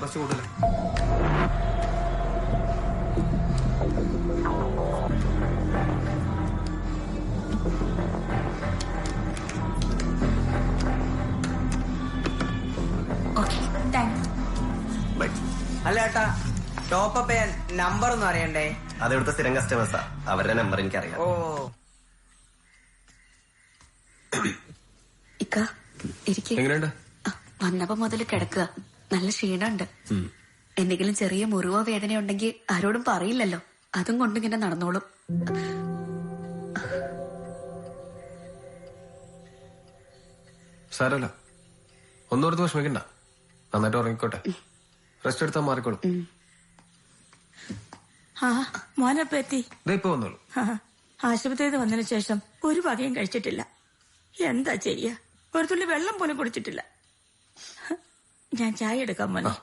[SPEAKER 3] ബസ് കൂടുതൽ.
[SPEAKER 10] അല്ല ഏട്ടാ, ടോപ്പ് ചെയ്യാൻ നമ്പർ ഒന്നും അറിയണ്ടേ?
[SPEAKER 14] അതെവിടുത്തെ സ്ഥിരം കസ്റ്റമേഴ്സാ. അവരുടെ നമ്പർ എനിക്കറിയാം.
[SPEAKER 3] എങ്ങനെയുണ്ട്?
[SPEAKER 13] വന്നപ്പോ മുതൽ കിടക്കുക. നല്ല ക്ഷീണമുണ്ട്. എന്തെങ്കിലും ചെറിയ മുറിവോ വേദനയോ ഉണ്ടെങ്കിൽ ആരോടും പറയില്ലല്ലോ. അതും കൊണ്ടിങ്ങനെ നടന്നോളും.
[SPEAKER 3] സാരല്ല, ഒന്നോർത്ത് വിഷമിക്കണ്ട. നന്നായിട്ട് ഉറങ്ങിക്കോട്ടെ. റെസ്റ്റ് എടുത്താൽ മാറിക്കോളും.
[SPEAKER 7] മോനപ്പ എത്തി.
[SPEAKER 3] ഇപ്പൊ വന്നോളൂ.
[SPEAKER 7] ആശുപത്രിയിൽ വന്നതിന് ശേഷം ഒരു വകയും കഴിച്ചിട്ടില്ല. എന്താ ചെയ്യാ? ഒരു തുള്ളി വെള്ളം പോലും കുടിച്ചിട്ടില്ല. ഞാൻ ചായ എടുക്കാൻ മോനെ.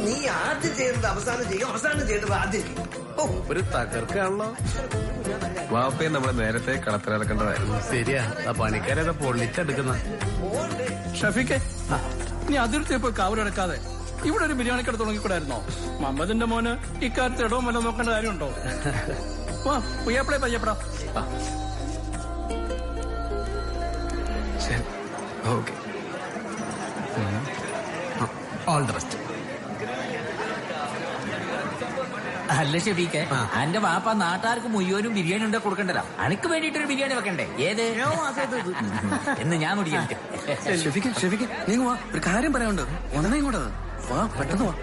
[SPEAKER 10] നീ ആദ്യം ചെയ്യുന്നത് അവസാനം ചെയ്യും, അവസാനം ചെയ്യേണ്ടത് ആദ്യം.
[SPEAKER 4] ഒരു തകർക്കാണല്ലോ.
[SPEAKER 3] വാപ്പയെ നമ്മളെ നേരത്തെ കളത്തിലിറക്കേണ്ടതായിരുന്നു.
[SPEAKER 4] ശരിയാ, ആ പണിക്കാരെ പൊള്ളിച്ചെടുക്കുന്ന.
[SPEAKER 2] ഷഫീഖെ, നീ അതിർത്തി പോയി കാവലെടുക്കാതെ ഇവിടെ ഒരു ബിരിയാണി കട തുടങ്ങിക്കൂടായിരുന്നോ? മമ്മദിന്റെ മോന് ഇക്കാര്യത്തിൽ ഇടവും വല്ല നോക്കേണ്ട കാര്യമുണ്ടോ? വാ, പുയ്യപ്പളെ പയ്യപ്പെടാം.
[SPEAKER 3] Okay,
[SPEAKER 4] all the best.
[SPEAKER 6] അല്ല ഷെഫീക്കെ, എന്റെ വാപ്പ നാട്ടുകാർക്ക് മുയ്യോനും ബിരിയാണി ഉണ്ടാക്കി കൊടുക്കണ്ടല്ലോ. അനക്ക് വേണ്ടിട്ടൊരു ബിരിയാണി വെക്കണ്ടേ? ഏത് എന്ന് ഞാൻ കുടിക്കട്ടെ.
[SPEAKER 1] ഷെഫീക്കെ, നീ വാ, ഒരു കാര്യം പറയാനുണ്ട്. ഒന്നേ ഇങ്ങോട്ട് വാ, പെട്ടെന്ന് വാ.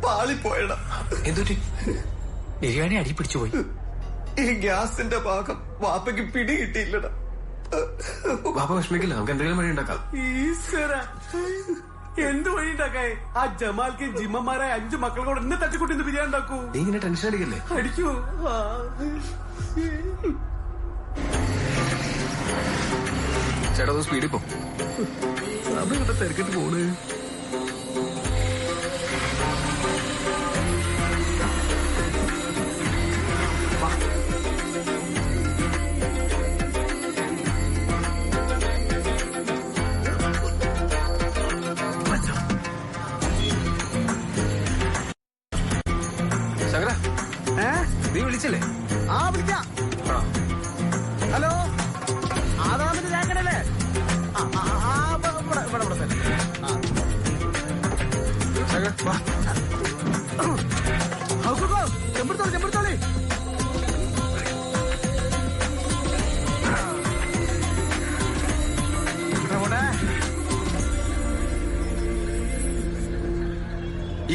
[SPEAKER 14] പാളിപ്പോയടാ.
[SPEAKER 6] എന്തുറ്റി? ബിരിയാണി അടി പിടിച്ചു പോയി.
[SPEAKER 14] ഈ ഗ്യാസിന്റെ ഭാഗം വാപ്പയ്ക്ക് പിടി കിട്ടിയില്ലടാ.
[SPEAKER 3] വാപ്പ വിഷമിക്കില്ല, നമുക്ക് എന്തെങ്കിലും വഴി ഉണ്ടാക്കാം.
[SPEAKER 4] എന്ത് വഴി ഉണ്ടാക്കായി? ആ ജമാൽക്ക് ജിമ്മന്മാരായ 5 മക്കൾ കൂടെ എന്നെ തട്ടിക്കൂട്ടി ബിരിയാണി ഉണ്ടാക്കൂ.
[SPEAKER 3] നീ ഇങ്ങനെ ടെൻഷൻ അടിക്കല്ലേ?
[SPEAKER 4] അടിക്കൂ.
[SPEAKER 3] ചേട്ടാ, സ്പീഡിൽ പോ.
[SPEAKER 4] തിരക്കിട്ട് പോണ്.
[SPEAKER 6] ചെമ്പെടുത്തോളി.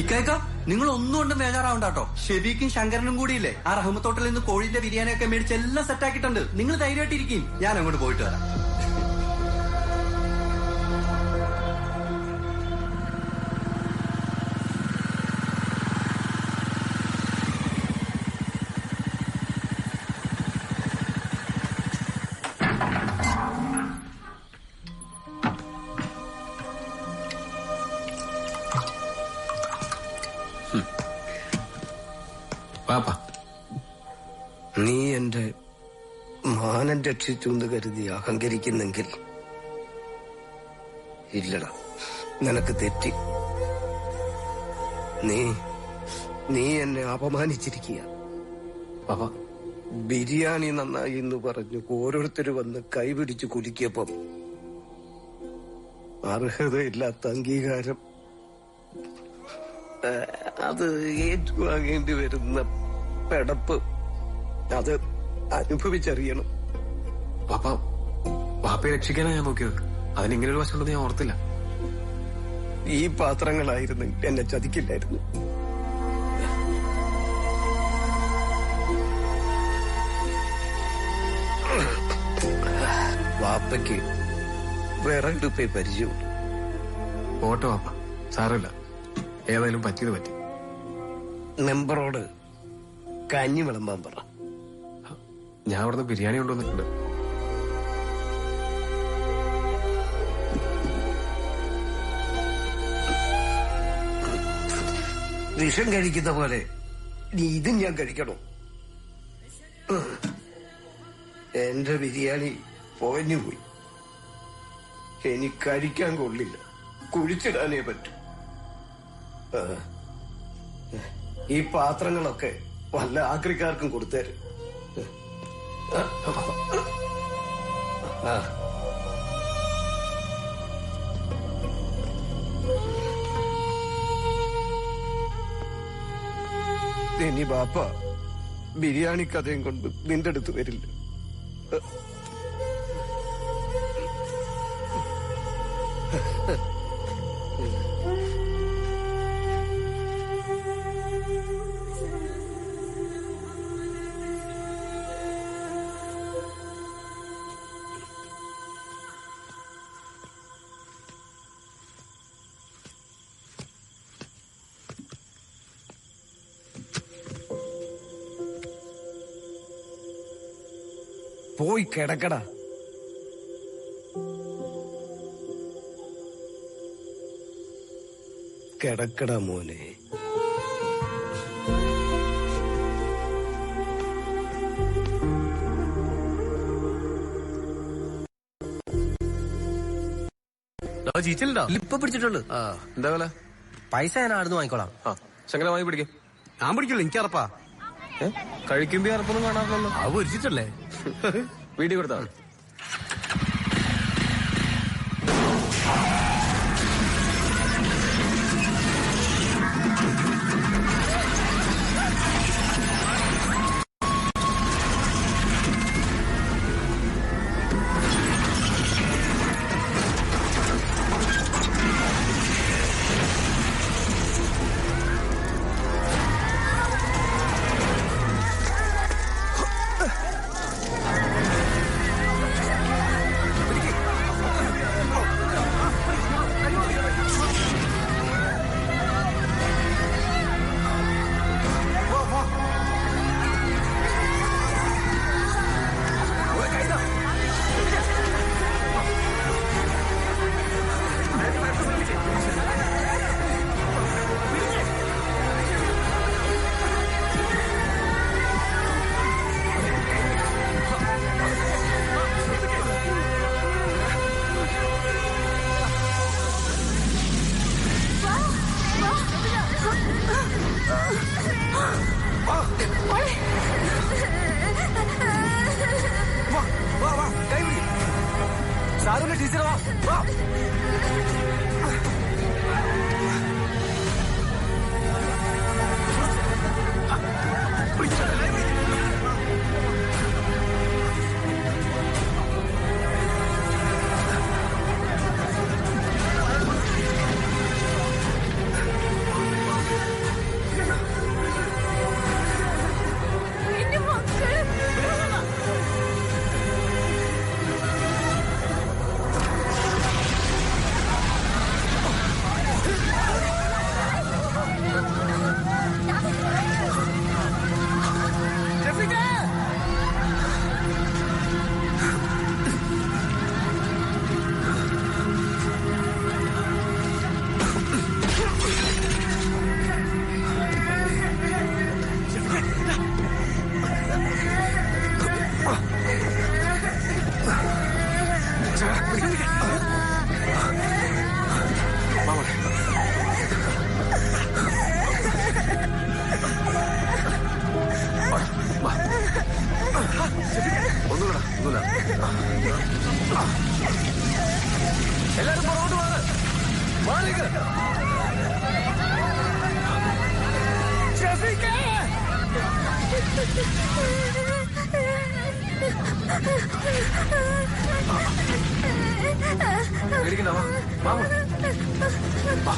[SPEAKER 1] ഇക്കാക്ക നിങ്ങൾ ഒന്നുകൊണ്ടും ബേജാറാവണ്ടാട്ടോ. ഷെബീക്കും ശങ്കരനും കൂടിയില്ലേ ആ റഹ്മത്തോട്ടിൽ നിന്ന് കോഴിന്റെ ബിരിയാണിയൊക്കെ മേടിച്ച് എല്ലാം സെറ്റാക്കിയിട്ടുണ്ട്. നിങ്ങൾ ധൈര്യമായിട്ടിരിക്കും, ഞാൻ അങ്ങോട്ട് പോയിട്ട് വരാം.
[SPEAKER 10] നീ എന്റെ മാനം രക്ഷിച്ചു എന്ന് കരുതി അഹങ്കരിക്കുന്നെങ്കിൽ ഇല്ലടാ, നിനക്ക് തെറ്റി. നീ എന്നെ അപമാനിച്ചിരിക്കുക. ബിരിയാണി നന്നായി എന്ന് പറഞ്ഞു ഓരോരുത്തർ വന്ന് കൈപിടിച്ച് കുലുക്കിയപ്പം അർഹതയില്ലാത്ത അംഗീകാരം അത് ഏറ്റുവാങ്ങേണ്ടി വരുന്ന പെടപ്പ് അത് അനുഭവിച്ചറിയണം.
[SPEAKER 3] വാപ്പയെ രക്ഷിക്കാനാ ഞാൻ നോക്കിയത്. അതിനിങ്ങനെ ഒരു വശമുണ്ടെന്ന് ഞാൻ ഓർത്തില്ല.
[SPEAKER 10] ഈ പാത്രങ്ങളായിരുന്നു എന്നെ ചതിക്കില്ലായിരുന്നു. വാപ്പയ്ക്ക് വിറകടുപ്പേ പരിചയമുണ്ട്.
[SPEAKER 3] ഓട്ടോ വാപ്പ, സാരമില്ല, ഏതായാലും പറ്റിയത് പറ്റി.
[SPEAKER 10] മെമ്പറോട് കഞ്ഞി വിളമ്പാൻ പറ.
[SPEAKER 3] ഞാൻ അവിടുന്ന് ബിരിയാണി കൊണ്ടുവന്നിട്ടുണ്ട്.
[SPEAKER 10] വിഷം കഴിക്കുന്ന പോലെ ഇതും ഞാൻ കഴിക്കണം. എന്റെ ബിരിയാണി പോഞ്ഞുപോയി. എനിക്ക് കഴിക്കാൻ കൊള്ളില്ല, കുഴിച്ചിടാനേ പറ്റൂ. ഈ പാത്രങ്ങളൊക്കെ വല്ല ആക്രിക്കാർക്കും കൊടുത്തേരും. ഇനി ബാപ്പ ബിരിയാണി കഥയും കൊണ്ട് നിന്റെ അടുത്ത് വരില്ല. പോയി കിടക്കടാ. കിടക്കടാ മോനെ.
[SPEAKER 6] ചീച്ചലുണ്ടോ?
[SPEAKER 3] ഇപ്പൊ പിടിച്ചിട്ടുള്ളു. എന്താ വില?
[SPEAKER 6] പൈസ ഞാൻ ആടുന്ന് വാങ്ങിക്കോളാം.
[SPEAKER 3] ശങ്കര വാങ്ങി പിടിക്കും.
[SPEAKER 6] ഞാൻ പിടിക്കുള്ളൂ, എനിക്കറപ്പാ.
[SPEAKER 3] കഴിക്കുമ്പോ അറപ്പൊന്നും കാണാറില്ലല്ലോ.
[SPEAKER 6] അത് പൊരിച്ചിട്ടല്ലേ?
[SPEAKER 3] വീട്ടിൽ കൊടുത്താ പേടിക്കണ്ട, വാ, വാ.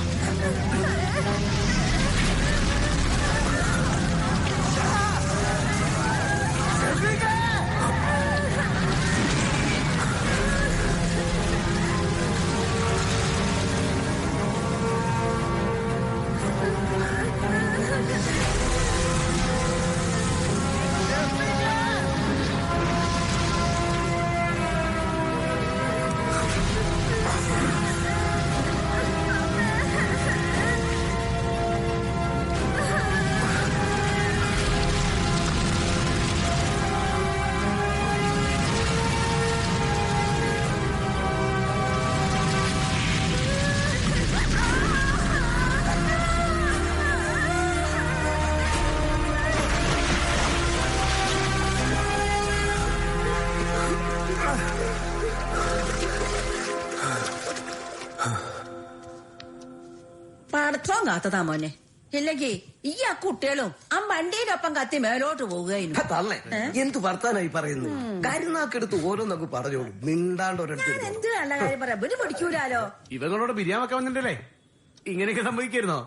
[SPEAKER 7] പടച്ചോൻ കാത്തതാ മോനെ. ഇല്ലെങ്കിൽ ഈ ആ കുട്ടികളും ആ വണ്ടിയിലൊപ്പം കത്തി മേലോട്ട് പോവുകയായിരുന്നു.
[SPEAKER 10] തള്ളേ എന്ത് വർത്താനായി പറയുന്നു? കരുനാക്കെടുത്ത് ഓരോന്നൊക്കെ പറഞ്ഞോളൂ, മിണ്ടാണ്ട് ഒരിടത്ത്
[SPEAKER 7] എന്ത് നല്ല കാര്യം പറയാം, ഇവര് പഠിക്കൂലാലോ.
[SPEAKER 4] ഇവങ്ങളോട് ബിരിയാണി വെക്കാൻ വന്നിട്ടല്ലേ ഇങ്ങനെയൊക്കെ സംഭവിക്കായിരുന്നോ?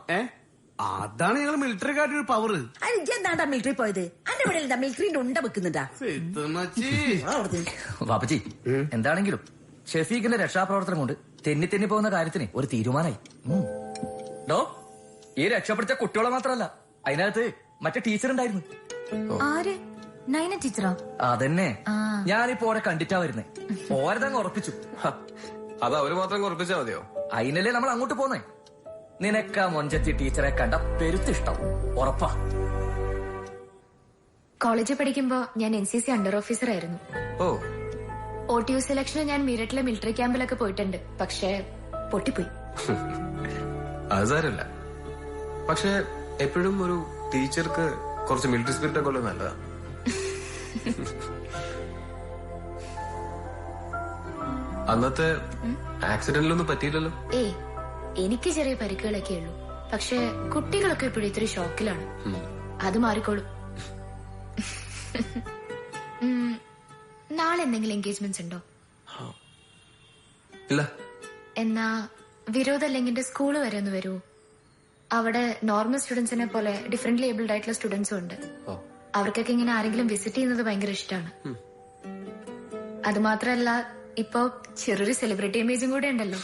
[SPEAKER 4] അതാണ് ഞങ്ങൾ മിലിറ്ററിക്കാരുടെ ഒരു പവർ.
[SPEAKER 7] എന്താണ്ടാ മിലിറ്ററി പോയത്? അന്റെ ഇവിടെ എന്താ മിലിറ്ററിന്റെ ഉണ്ട വെക്കുന്നുണ്ടാ?
[SPEAKER 6] വാപ്പച്ചി, എന്താണെങ്കിലും ഷെഫീഖിന്റെ രക്ഷാപ്രവർത്തനം കൊണ്ട് തെന്നി തെന്നി പോകുന്ന കാര്യത്തിന് ഒരു തീരുമാനമായി. ഈ രക്ഷപ്പെടുത്തിയ കുട്ടികളെ മാത്രമല്ല, അതിനകത്ത് മറ്റേ ടീച്ചർ ഉണ്ടായിരുന്നു.
[SPEAKER 8] ആര്? നൈന ടീച്ചറോ?
[SPEAKER 6] അതന്നെ. ഞാനിപ്പോ ഓരെ കണ്ടിട്ടാ വരുന്നേ. ഓരതങ്ങ് ഉറപ്പിച്ചു.
[SPEAKER 3] അത് അവര് മാത്രം ഉറപ്പിച്ചാ മതിയോ?
[SPEAKER 6] അതിനല്ലേ നമ്മൾ അങ്ങോട്ട് പോന്നേ. നിനക്കാ മൊഞ്ചത്തി ടീച്ചറെ കണ്ട പെരുത്തിഷ്ടം ഉറപ്പാ.
[SPEAKER 15] കോളേജിൽ പഠിക്കുമ്പോ ഞാൻ NCC അണ്ടർ ഓഫീസർ ആയിരുന്നു. OTU സെലക്ഷന് ഞാൻ മീററ്റിലെ മിലിറ്ററി ക്യാമ്പിലൊക്കെ പോയിട്ടുണ്ട്. പക്ഷേ പൊട്ടിപ്പോയി.
[SPEAKER 3] അത് സാരമില്ല. പക്ഷെ എപ്പോഴും ഒരു ടീച്ചർക്ക് കുറച്ച് മിലിറ്ററി സ്പിരിറ്റ് ഒക്കെ ഉള്ളത് നല്ലതാ. അന്നത്തെ ആക്സിഡന്റിലൊന്നും പറ്റിയില്ലല്ലോ?
[SPEAKER 15] എനിക്ക് ചെറിയ പരിക്കുകളൊക്കെ ഉള്ളൂ. പക്ഷെ കുട്ടികളൊക്കെ ഇപ്പോഴും ഇത്തിരി ഷോക്കിലാണ്. അത് മാറിക്കോളും. നാളെ എന്തെങ്കിലും എൻഗേജ്മെന്റ്സ് ഉണ്ടോ?
[SPEAKER 3] ഇല്ല.
[SPEAKER 15] എന്നാ വിരോധ അല്ലെങ്കിൽ സ്കൂള് വരെ ഒന്ന് വരുമോ? അവിടെ നോർമൽ സ്റ്റുഡൻസിനെ പോലെ ഡിഫറെന്റ്ലി ഏബിൾഡ് ആയിട്ടുള്ള സ്റ്റുഡൻസും ഉണ്ട്. അവർക്കൊക്കെ ഇങ്ങനെ ആരെങ്കിലും വിസിറ്റ് ചെയ്യുന്നത് ഭയങ്കര ഇഷ്ടമാണ്. അത് മാത്രല്ല, ഇപ്പൊ ചെറിയൊരു സെലിബ്രിറ്റി ഇമേജും കൂടെ ഉണ്ടല്ലോ.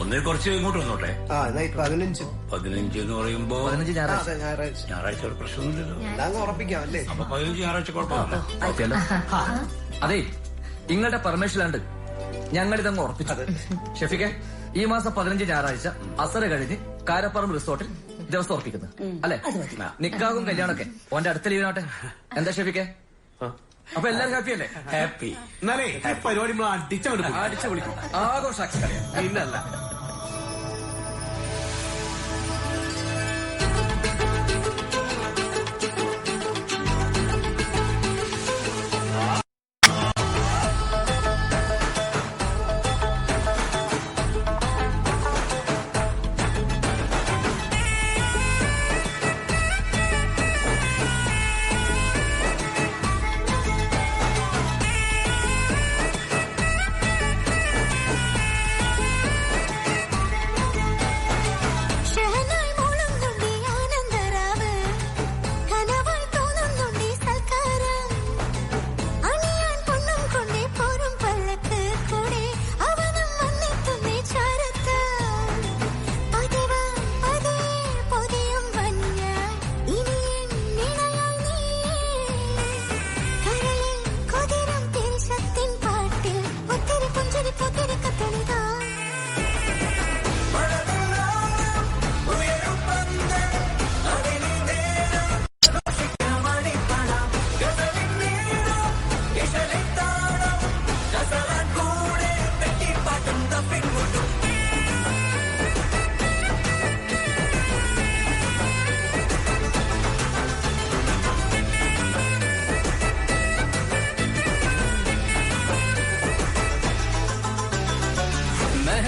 [SPEAKER 11] ഒന്നേ കുറച്ച് ഇങ്ങോട്ട് വന്നോട്ടെ. 15 എന്ന് പറയുമ്പോ ഞായറാഴ്ച പ്രശ്നമൊന്നുമില്ലല്ലോ.
[SPEAKER 10] ഉറപ്പിക്കാം അല്ലേ?
[SPEAKER 11] അപ്പൊ 15 ഞായറാഴ്ച കുഴപ്പമില്ല.
[SPEAKER 6] അതെ, നിങ്ങളുടെ പെർമിഷനിലുണ്ട് ഞങ്ങളിതങ്ങ് ഉറപ്പിച്ചത്. ഷെഫിക്കെ, ഈ മാസം 15 ഞായറാഴ്ച അസറ കഴിഞ്ഞ് കാരപ്പറമ്പ് റിസോർട്ടിൽ ദിവസം ഉറപ്പിക്കുന്നത് അല്ലെ? നിക്കാകും കല്യാണൊക്കെ ഓന്റെ അടുത്ത ലീവിനാട്ടെ. എന്താ ഷെഫിക്കെ? അപ്പൊ എല്ലാരും ഹാപ്പി അല്ലേ?
[SPEAKER 4] ഹാപ്പി. എന്നാലേ പരിപാടി നമ്മൾ
[SPEAKER 6] അടിച്ചു വിളിക്കും, ആഘോഷാക്കി കളയാം.
[SPEAKER 4] ഇല്ലല്ല.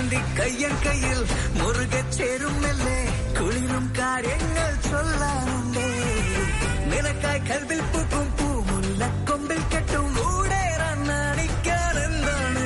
[SPEAKER 16] ഏന്തി കയ്യൻ കയ്യിൽ മുറുകെ ചേരുമല്ലേ കുളിരും കാര്യങ്ങൾ ചൊല്ലാനുണ്ടേ നിനക്കായി കൽവിൽ പൂക്കും പൂമുല്ലക്കൊമ്പിൽ കെട്ടും ഊടേറാൻ നാണിക്കാൻ എന്താണ്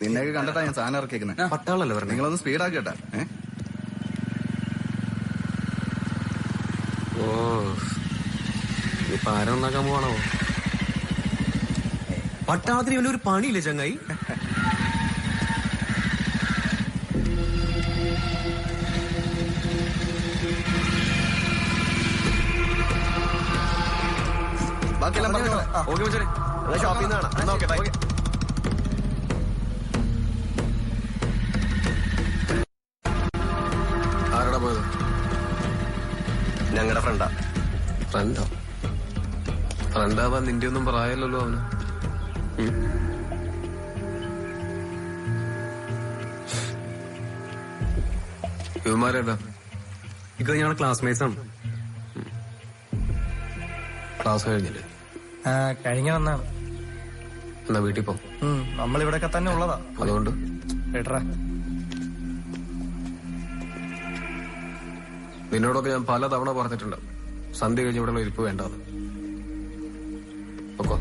[SPEAKER 5] നിന്നെയൊക്കെ കണ്ടിട്ടാ ഞാൻ സാധനം ഇറക്കിക്കുന്നത്.
[SPEAKER 3] പട്ടാളല്ലേ പറഞ്ഞു.
[SPEAKER 5] നിങ്ങളൊന്ന് സ്പീഡാക്കി കേട്ടാ.
[SPEAKER 3] ഓ ഇപ്പൊ ആരൊന്നാക്കാൻ പോവാണോ? പട്ടാളത്തിന് വലിയൊരു പണിയില്ലേ ചങ്ങായി?
[SPEAKER 5] ബാക്കിയെല്ലാം പറഞ്ഞോ.
[SPEAKER 3] ഓക്കെ മച്ചാനെ, ഷോപ്പിൽ നിന്ന് കാണാം. Okay bye. ആരാടാ പോയത്?
[SPEAKER 14] ഞങ്ങളുടെ ഫ്രണ്ടാ.
[SPEAKER 3] ഫ്രണ്ടോ? ഫ്രണ്ടാവാൻ നിന്റെ ഒന്നും പ്രായമല്ലല്ലോ അവന്. ഇവന്മാരേതാ?
[SPEAKER 17] ഇത് ഞങ്ങളുടെ ക്ലാസ്മേറ്റ്സ് ആണ്.
[SPEAKER 3] ക്ലാസ് കഴിഞ്ഞില്ലേ?
[SPEAKER 1] കഴിഞ്ഞ വന്നാണ്.
[SPEAKER 3] എന്നാ വീട്ടിൽ പോ.
[SPEAKER 1] നമ്മളിവിടെയൊക്കെ തന്നെ ഉള്ളതാ.
[SPEAKER 3] അതുകൊണ്ട്
[SPEAKER 1] കേട്ടറാ,
[SPEAKER 3] നിന്നോടൊക്കെ ഞാൻ പല തവണ പറഞ്ഞിട്ടുണ്ട് സന്ധ്യ കഴിഞ്ഞ് ഇവിടെയുള്ള ഇരിപ്പ് വേണ്ടാന്ന്. ഒക്കോ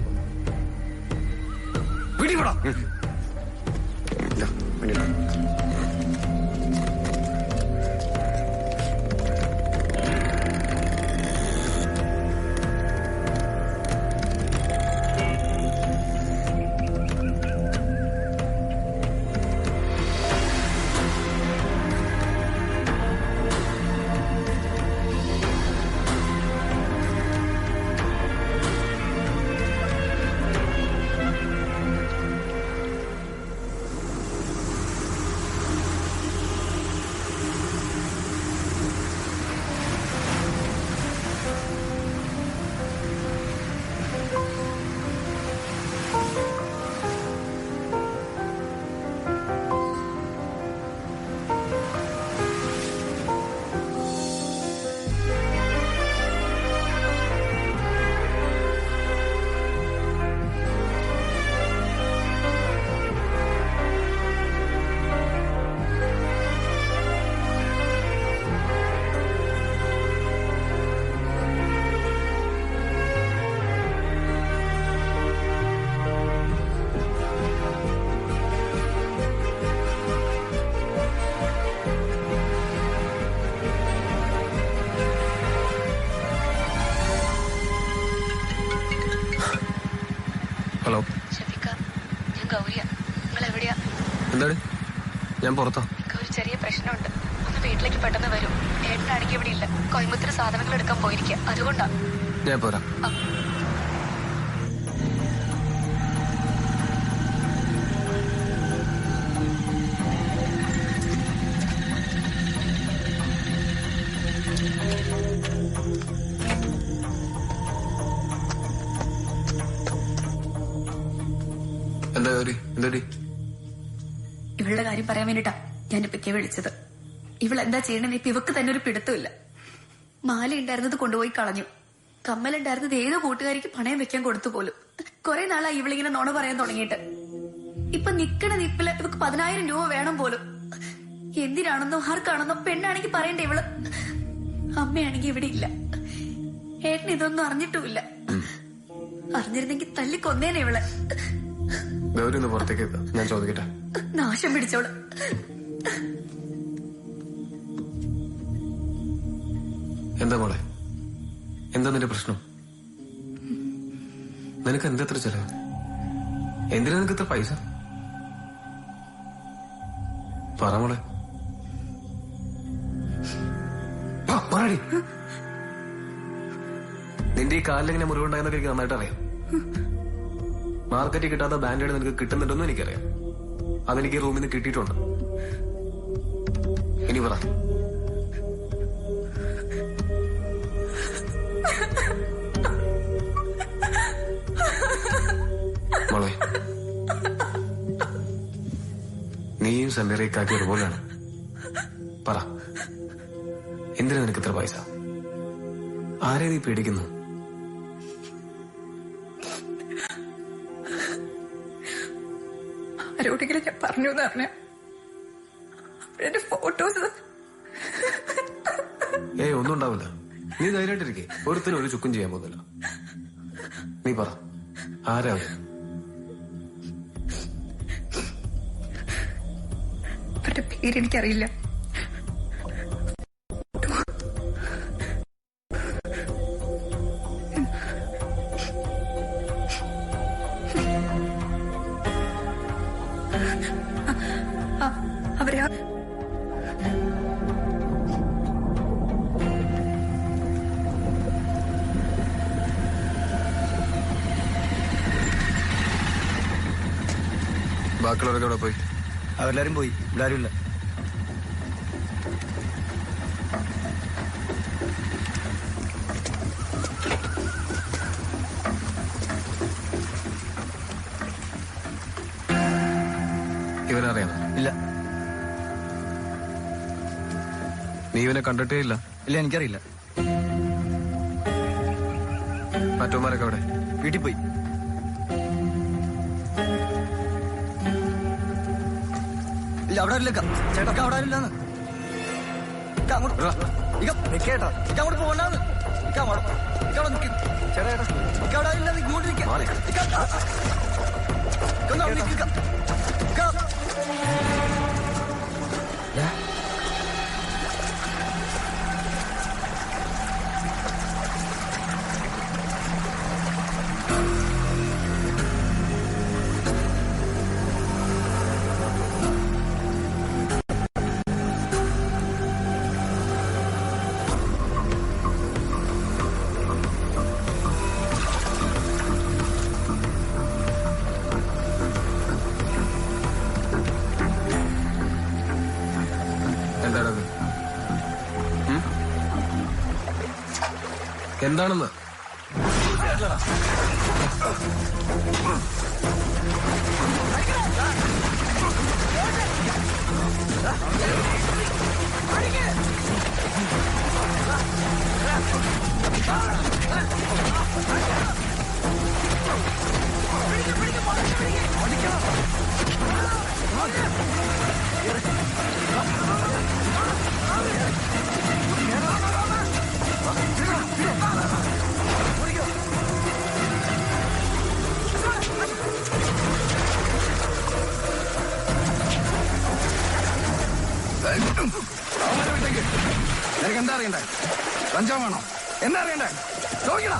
[SPEAKER 1] പിടിപെടാ.
[SPEAKER 3] ഹലോ
[SPEAKER 18] ഷഫീഖ, ഞാൻ ഗൗരിയ. നിങ്ങൾ എവിടെയാ?
[SPEAKER 3] എന്താണ്? ഞാൻ പുറത്താ.
[SPEAKER 18] ഒരു ചെറിയ പ്രശ്നമുണ്ട്, ഒന്ന്
[SPEAKER 13] വീട്ടിലേക്ക് പെട്ടെന്ന് വരും. ഏട്ടനാണെങ്കിൽ ഇവിടെ ഇല്ല, കോയമ്പത്തൂർ സാധനങ്ങൾ എടുക്കാൻ പോയിരിക്കുക. അതുകൊണ്ടാ
[SPEAKER 3] ഞാൻ പോരാ. എന്താ
[SPEAKER 13] ഇവളുടെ കാര്യം പറയാൻ വേണ്ടിട്ടാ ഞാൻ ഇപ്പൊക്കെ വിളിച്ചത്. ഇവളെന്താ ചെയ്യണെന്ന് ഇപ്പൊ ഇവക്ക് തന്നെ ഒരു പിടുത്തമില്ല. മാല ഉണ്ടായിരുന്നത് കൊണ്ടുപോയി കളഞ്ഞു. കമ്മലുണ്ടായിരുന്നത് ഏതോ കൂട്ടുകാരിക്ക് പണയം വെക്കാൻ കൊടുത്തു പോലും. കുറെ നാളായി ഇവളിങ്ങനെ നുണ പറയാൻ തുടങ്ങിയിട്ട്. ഇപ്പൊ നിക്കണ നിപ്പില് ഇവക്ക് 10,000 രൂപ വേണം പോലും. എന്തിനാണെന്നോ ആർക്കാണെന്നോ പെണ്ണാണെങ്കി പറയണ്ടേ ഇവള്. അമ്മയാണെങ്കി ഇവിടെ ഇല്ല. ഏട്ടൻ ഇതൊന്നും അറിഞ്ഞിട്ടുമില്ല. അറിഞ്ഞിരുന്നെങ്കിൽ തല്ലിക്കൊന്നേനെ ഇവളെ.
[SPEAKER 3] ഗൗരി ഒന്ന് പുറത്തേക്ക് ഞാൻ ചോദിക്കട്ടെ.
[SPEAKER 13] നാശം പിടിച്ചോള്.
[SPEAKER 3] എന്താ മോളെ, എന്താ നിന്റെ പ്രശ്നം? നിനക്ക് എന്തെത്ര ചെലവ്? എന്തിനാ നിനക്ക് ഇത്ര പൈസ? പറ മോളെ. പറയടി. നിന്റെ ഈ കാലിലെങ്ങനെ മുറിവുണ്ടായെന്നൊക്കെ എനിക്ക് നന്നായിട്ട് അറിയാം. മാർക്കറ്റിൽ കിട്ടാത്ത ബാൻഡേഡ് നിനക്ക് കിട്ടുന്നുണ്ടെന്നും എനിക്കറിയാം. അതെനിക്ക് റൂമിൽ നിന്ന് കിട്ടിയിട്ടുണ്ട്. ഇനി പറ. മോളെ, നീയും സമീറയ്ക്കാക്കി ഒരുപോലെയാണ്. പറ, എന്തിനാ നിനക്ക് ഇത്ര പൈസ? ആരെ നീ പേടിക്കുന്നു?
[SPEAKER 13] ആരോടെങ്കിലും ഞാൻ പറഞ്ഞു എന്ന് പറഞ്ഞ അവരുടെ ഫോട്ടോസ്.
[SPEAKER 3] ഒന്നും ഉണ്ടാവില്ല. നീ ധൈര്യമായിട്ടിരിക്കേ. ഒരുത്തിനും ഒരു ചുക്കും ചെയ്യാൻ പോകുന്നില്ല. നീ പറ, ആരാ അവര്?
[SPEAKER 13] അവരുടെ പേരെനിക്കറിയില്ല. അവരാ
[SPEAKER 3] ബാക്കിയുള്ളവരൊക്കെ അവിടെ പോയി.
[SPEAKER 1] അവരെല്ലാരും പോയി. ഇവിടെ ആരുമില്ല.
[SPEAKER 3] ഇവനറിയാമോ?
[SPEAKER 1] ഇല്ല.
[SPEAKER 3] നീ ഇവനെ കണ്ടിട്ടേ ഇല്ല?
[SPEAKER 1] ഇല്ല, എനിക്കറിയില്ല.
[SPEAKER 3] മറ്റവന്മാരൊക്കെ അവിടെ
[SPEAKER 1] വീട്ടിൽ പോയി. ഇല്ല, അവിടെ ആരില്ല. ചേട്ടാ, അവിടെ ആരില്ലാന്ന്. അങ്ങോട്ട് പോകണ്ടാന്ന്. ചേട്ടാ, അവിടെ ആരില്ല. ഇങ്ങോട്ടിരിക്കാം.
[SPEAKER 3] എന്താണെന്ന്
[SPEAKER 11] നിനക്ക് എന്താ അറിയണ്ടേ? കഞ്ചാവാണോ? എന്താ അറിയണ്ടേ? ചോദിക്കടാ.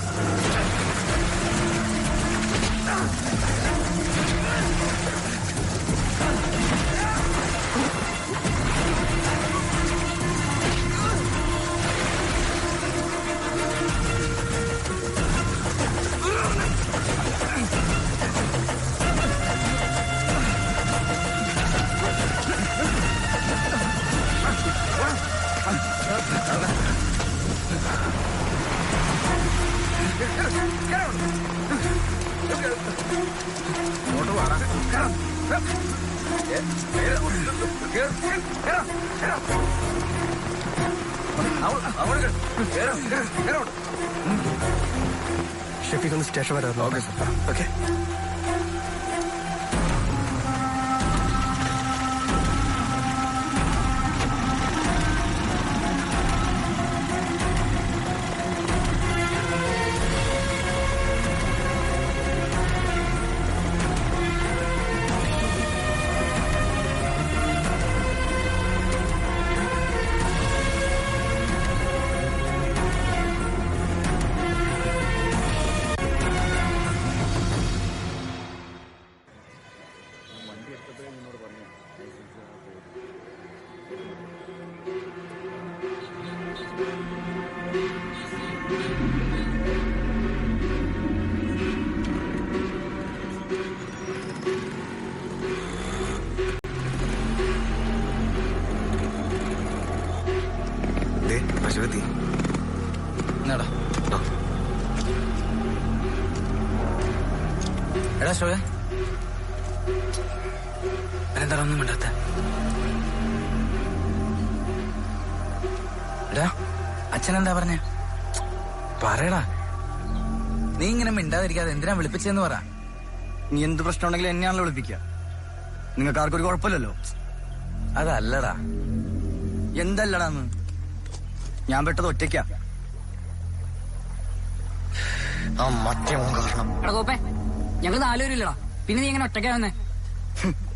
[SPEAKER 18] ഷെഫിക്കൊന്ന് സ്റ്റേഷൻ വരെ ഓക്കെ സാർ. ഓക്കെ.
[SPEAKER 5] പശുപതി
[SPEAKER 6] എടാ ഷോയെ എന്താ ഒന്നും മിണ്ടാത്ത? എടാ അച്ഛനെന്താ പറഞ്ഞ? പറയടാ. നീ ഇങ്ങനെ മിണ്ടാതിരിക്കാതെ എന്തിനാ വിളിപ്പിച്ചെന്ന് പറ.
[SPEAKER 1] നീ എന്ത് പ്രശ്നം ഉണ്ടെങ്കിലും എന്നെയാണല്ലോ വിളിപ്പിക്കുക. നിങ്ങൾക്ക് ആർക്കൊരു കുഴപ്പമില്ലല്ലോ.
[SPEAKER 6] അതല്ലടാ.
[SPEAKER 1] എന്തല്ലടാന്ന്? ഞാൻ പെട്ടത് ഒറ്റയ്ക്കാ. ആ മറ്റേ മോൻ കാരണം.
[SPEAKER 6] എടാ കോപ്പേ, ഞങ്ങൾ 4 പേരില്ലടാ. പിന്നെ നീ എങ്ങനെ ഒറ്റയ്ക്കാ വന്നേ?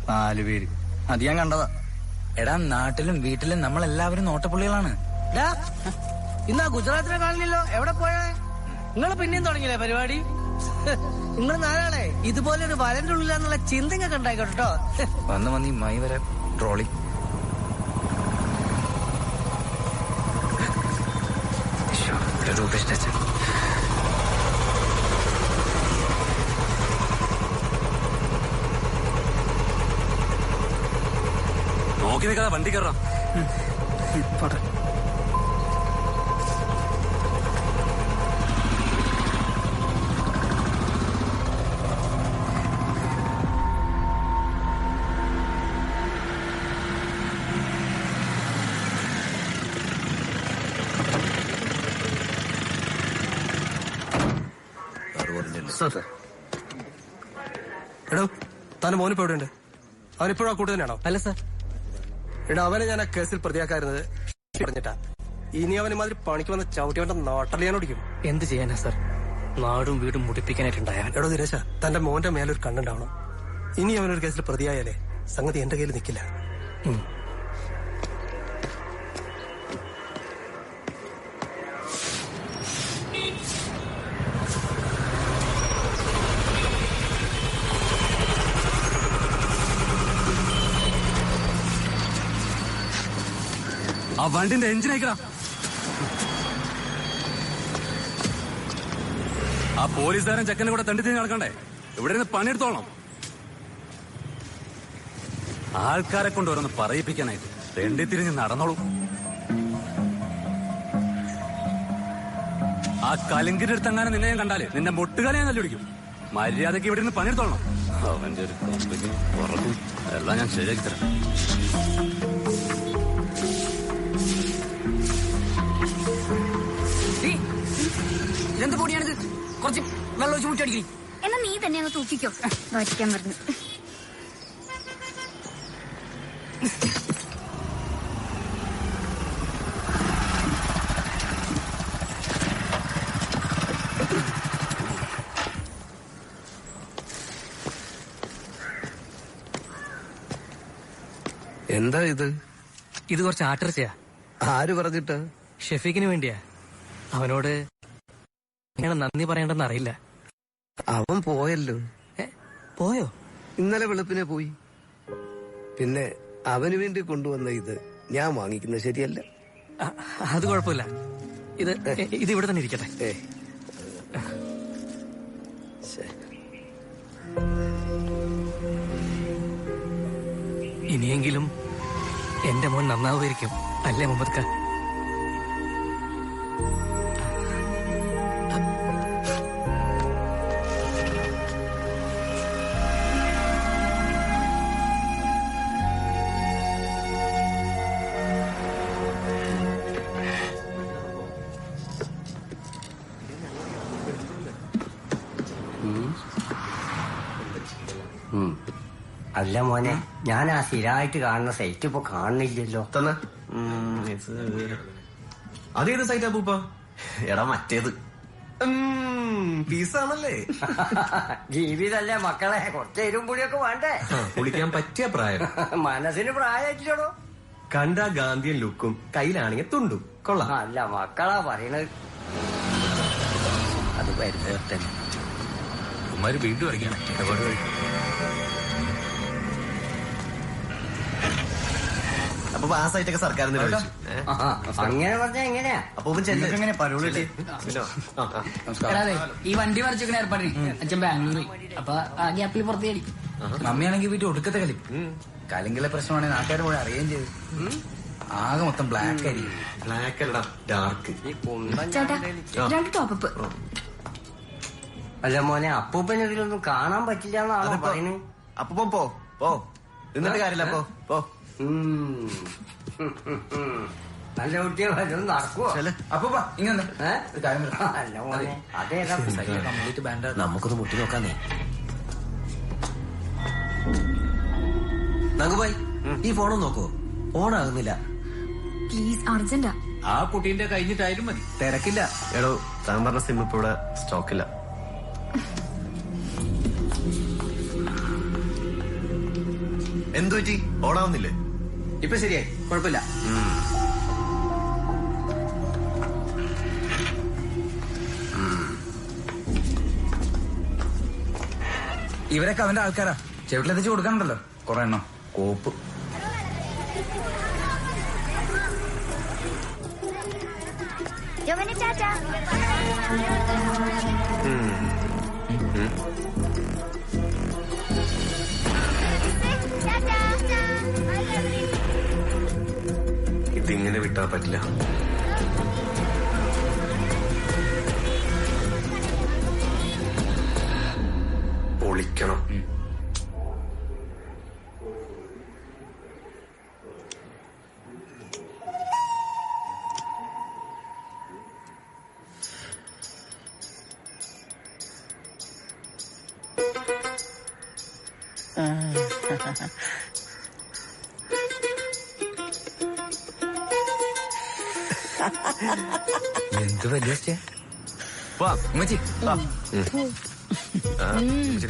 [SPEAKER 1] 4 പേര് അത് ഞാൻ കണ്ടതാ.
[SPEAKER 6] എടാ നാട്ടിലും വീട്ടിലും നമ്മളെല്ലാവരും നോട്ടപ്പുള്ളികളാണ്.
[SPEAKER 10] ഇന്നാ ഗുജറാത്തിനെ കാണില്ലല്ലോ. എവിടെ പോയേ? നിങ്ങൾ പിന്നെയും തുടങ്ങിയില്ലേ പരിപാടി? നിങ്ങൾ 4 ഇതുപോലെ ഒരു വലന്റെ ഉള്ളിലാന്നുള്ള ചിന്തയൊക്കെ ഉണ്ടായിക്കോട്ടോ.
[SPEAKER 6] വന്ന് ഈ മൈ വരെ ട്രോളി. രൂപേഷ് അച്ഛൻ
[SPEAKER 17] നോക്കി നിൽക്കാതെ വണ്ടി കയറാം.
[SPEAKER 18] എടോ താൻ മോനിപ്പോ എവിടെ ഉണ്ട്? അവനിപ്പോഴും ആ കൂട്ട് തന്നെയാണോ?
[SPEAKER 6] അല്ല സാർ.
[SPEAKER 18] എടാ അവനെ ഞാൻ ആ കേസിൽ പ്രതിയാക്കായിരുന്നത് പറഞ്ഞിട്ടാ. ഇനി അവന് മാതിരി പണിക്ക് വന്ന ചവിട്ടിവന്റെ നാട്ടിൽ ഞാൻ ഓടിക്കും.
[SPEAKER 6] എന്ത് ചെയ്യാനാ സാർ? നാടും വീടും മുടിപ്പിക്കാനായിട്ടുണ്ടായ.
[SPEAKER 18] എടോ ദിനേശ, തന്റെ മോന്റെ മേലൊരു കണ്ണുണ്ടാവണം. ഇനി അവനൊരു കേസിൽ പ്രതിയായാലേ സംഗതി എന്റെ കയ്യിൽ നിൽക്കില്ല.
[SPEAKER 17] ആ വണ്ടിന്റെ എഞ്ചിൻ അയക്കടാ. ആ പോലീസുകാരൻ ചെക്കനെ കൂടെ തണ്ടി തിരിഞ്ഞ് നടക്കണ്ടേ? ഇവിടെ നിന്ന് പണിയെടുത്തോളണം. ആൾക്കാരെ കൊണ്ട് ഓരോന്ന് പറയിപ്പിക്കാനായിട്ട് തെണ്ടി തിരിഞ്ഞ് നടന്നോളൂ. ആ കലിങ്കിന്റെ അടുത്തെങ്ങാനും നിന്നെ ഞാൻ കണ്ടാല് നിന്റെ മുട്ടുകാലെ ഞാൻ തല്ലുപിടിക്കും. മര്യാദക്ക് ഇവിടെ നിന്ന് പണിയെടുത്തോളണം. അവന്റെ ഒരു കമ്പനി ഉറക്കും എല്ലാം ഞാൻ ശരിയാക്കി തരാം.
[SPEAKER 6] എന്ത് പൊടിയാണിത്? കുറച്ച് വെള്ളം ഒഴിച്ച് മുട്ടടിക്കണി.
[SPEAKER 19] എന്നാ നീ തന്നെ അങ്ങ് തൂക്കിക്കോ. വരയ്ക്കാൻ പറഞ്ഞു.
[SPEAKER 10] എന്താ ഇത്?
[SPEAKER 6] ഇത് കുറച്ച് ആട്ടിറച്ചിയാ.
[SPEAKER 10] ആര് പറഞ്ഞിട്ട്?
[SPEAKER 6] ഷെഫീഖിന് വേണ്ടിയാ. അവനോട് എങ്ങനെ നന്ദി പറയണ്ടെന്ന് അറിയില്ല.
[SPEAKER 10] അവൻ പോയല്ലോ.
[SPEAKER 6] പോയോ?
[SPEAKER 10] ഇന്നലെ വെളുപ്പിനെ പോയി. പിന്നെ അവന് വേണ്ടി കൊണ്ടുവന്ന ഇത് ഞാൻ വാങ്ങിക്കുന്നത് ശരിയല്ല.
[SPEAKER 6] അത് കുഴപ്പമില്ല. ഇത് ഇവിടെ തന്നെ ഇരിക്കട്ടെ. ഇനിയെങ്കിലും എന്റെ മോൻ നന്നാവുമായിരിക്കും, അല്ലേ മുഹമ്മദ് ഖാൻ?
[SPEAKER 20] അല്ല മോനെ, ഞാൻ ആ സ്ഥിരമായിട്ട് കാണുന്ന സൈറ്റ് ഇപ്പൊ കാണുന്നില്ലല്ലോ.
[SPEAKER 14] തന്നെ അതേത് സൈറ്റാ പൂപ്പ? എടാ മറ്റേത് പീസാണല്ലേ.
[SPEAKER 20] ജീവിതല്ലേ മക്കളെ, കുറച്ച് എരും പൊടിയൊക്കെ വേണ്ടേ?
[SPEAKER 14] കുളിക്കാൻ പറ്റിയ പ്രായം.
[SPEAKER 20] മനസ്സിന് പ്രായമായിട്ടില്ലടോ.
[SPEAKER 14] കണ്ട ഗാന്ധിയൻ ലുക്കും കയ്യിലാണെങ്കിൽ തുണ്ടും കൊള്ളാം.
[SPEAKER 20] അല്ല മക്കളാ പറയണത്.
[SPEAKER 6] അത് വരുന്നത് തന്നെ
[SPEAKER 17] വീണ്ടും വരയ്ക്കാണ്.
[SPEAKER 14] അപ്പൊ ആ സൈറ്റൊക്കെ സർക്കാരിന്
[SPEAKER 20] അങ്ങനെ പറഞ്ഞാ എങ്ങനെയാ?
[SPEAKER 14] അപ്പൊ എങ്ങനെ പരോളി
[SPEAKER 21] ഈ വണ്ടി മറിച്ചൊക്കെ ഏർപ്പാടി അച്ഛൻ ബാംഗ്ലൂരിൽ. അപ്പൊ ആ ഗ്യാപ്പിൽ പുറത്തേ അടി.
[SPEAKER 6] മമ്മിയാണെങ്കിൽ വീട്ടിൽ ഒടുക്കത്തെ കളി. കലിങ്കിലെ പ്രശ്നമാണെങ്കിൽ നാട്ടുകാർ പോയി അറിയുകയും ചെയ്തു. ആകെ മൊത്തം ബ്ലാക്ക് ആയിരിക്കും.
[SPEAKER 14] ബ്ലാക്ക് അല്ല ഡാർക്ക്.
[SPEAKER 13] രണ്ട് ടോപ്പ്.
[SPEAKER 20] അല്ല മോനെ, അപ്പൂപ്പൻ ഇതിലൊന്നും കാണാൻ പറ്റില്ല എന്നാണോ പറയുന്നത്?
[SPEAKER 14] അപ്പൂപ്പൻ പോ എന്നിട്ട് കാര്യമില്ല. പോ
[SPEAKER 20] നല്ല കുട്ടിയെ വരും നടക്കുവോ?
[SPEAKER 6] അപ്പൂപ്പ ഇങ്ങനെ
[SPEAKER 20] അല്ല മോനെ, അതേതാ
[SPEAKER 6] കംപ്ലീറ്റ് ബാൻഡ്.
[SPEAKER 14] നമുക്കൊന്ന് മുട്ടി നോക്കാന്നേ. നങ്കുബായ്, ഈ ഫോണൊന്നും നോക്കോ? ഓണാകുന്നില്ല.
[SPEAKER 13] പ്ലീസ്, അർജന്റാ.
[SPEAKER 17] ആ കുട്ടീന്റെ കഴിഞ്ഞിട്ടായാലും മതി,
[SPEAKER 6] തിരക്കില്ല.
[SPEAKER 14] എടോ, താൻ പറഞ്ഞ സിം ഇപ്പൊ ഇവിടെ സ്റ്റോക്കില്ല. എന്തു പറ്റി? ഓണാവുന്നില്ലേ?
[SPEAKER 6] ഇപ്പൊ ശരിയായി, കുഴപ്പമില്ല. ഇവരൊക്കെ അവന്റെ ആൾക്കാരാ. ചെവിട്ടിലെത്തിച്ച് കൊടുക്കാനുണ്ടല്ലോ കുറെ എണ്ണം. കോപ്പ്.
[SPEAKER 14] ഇതിങ്ങനെ വിട്ടാ പറ്റില്ല. പൊളിക്കണം.
[SPEAKER 6] എന്ത് വലിയ ഉമ്മച്ചി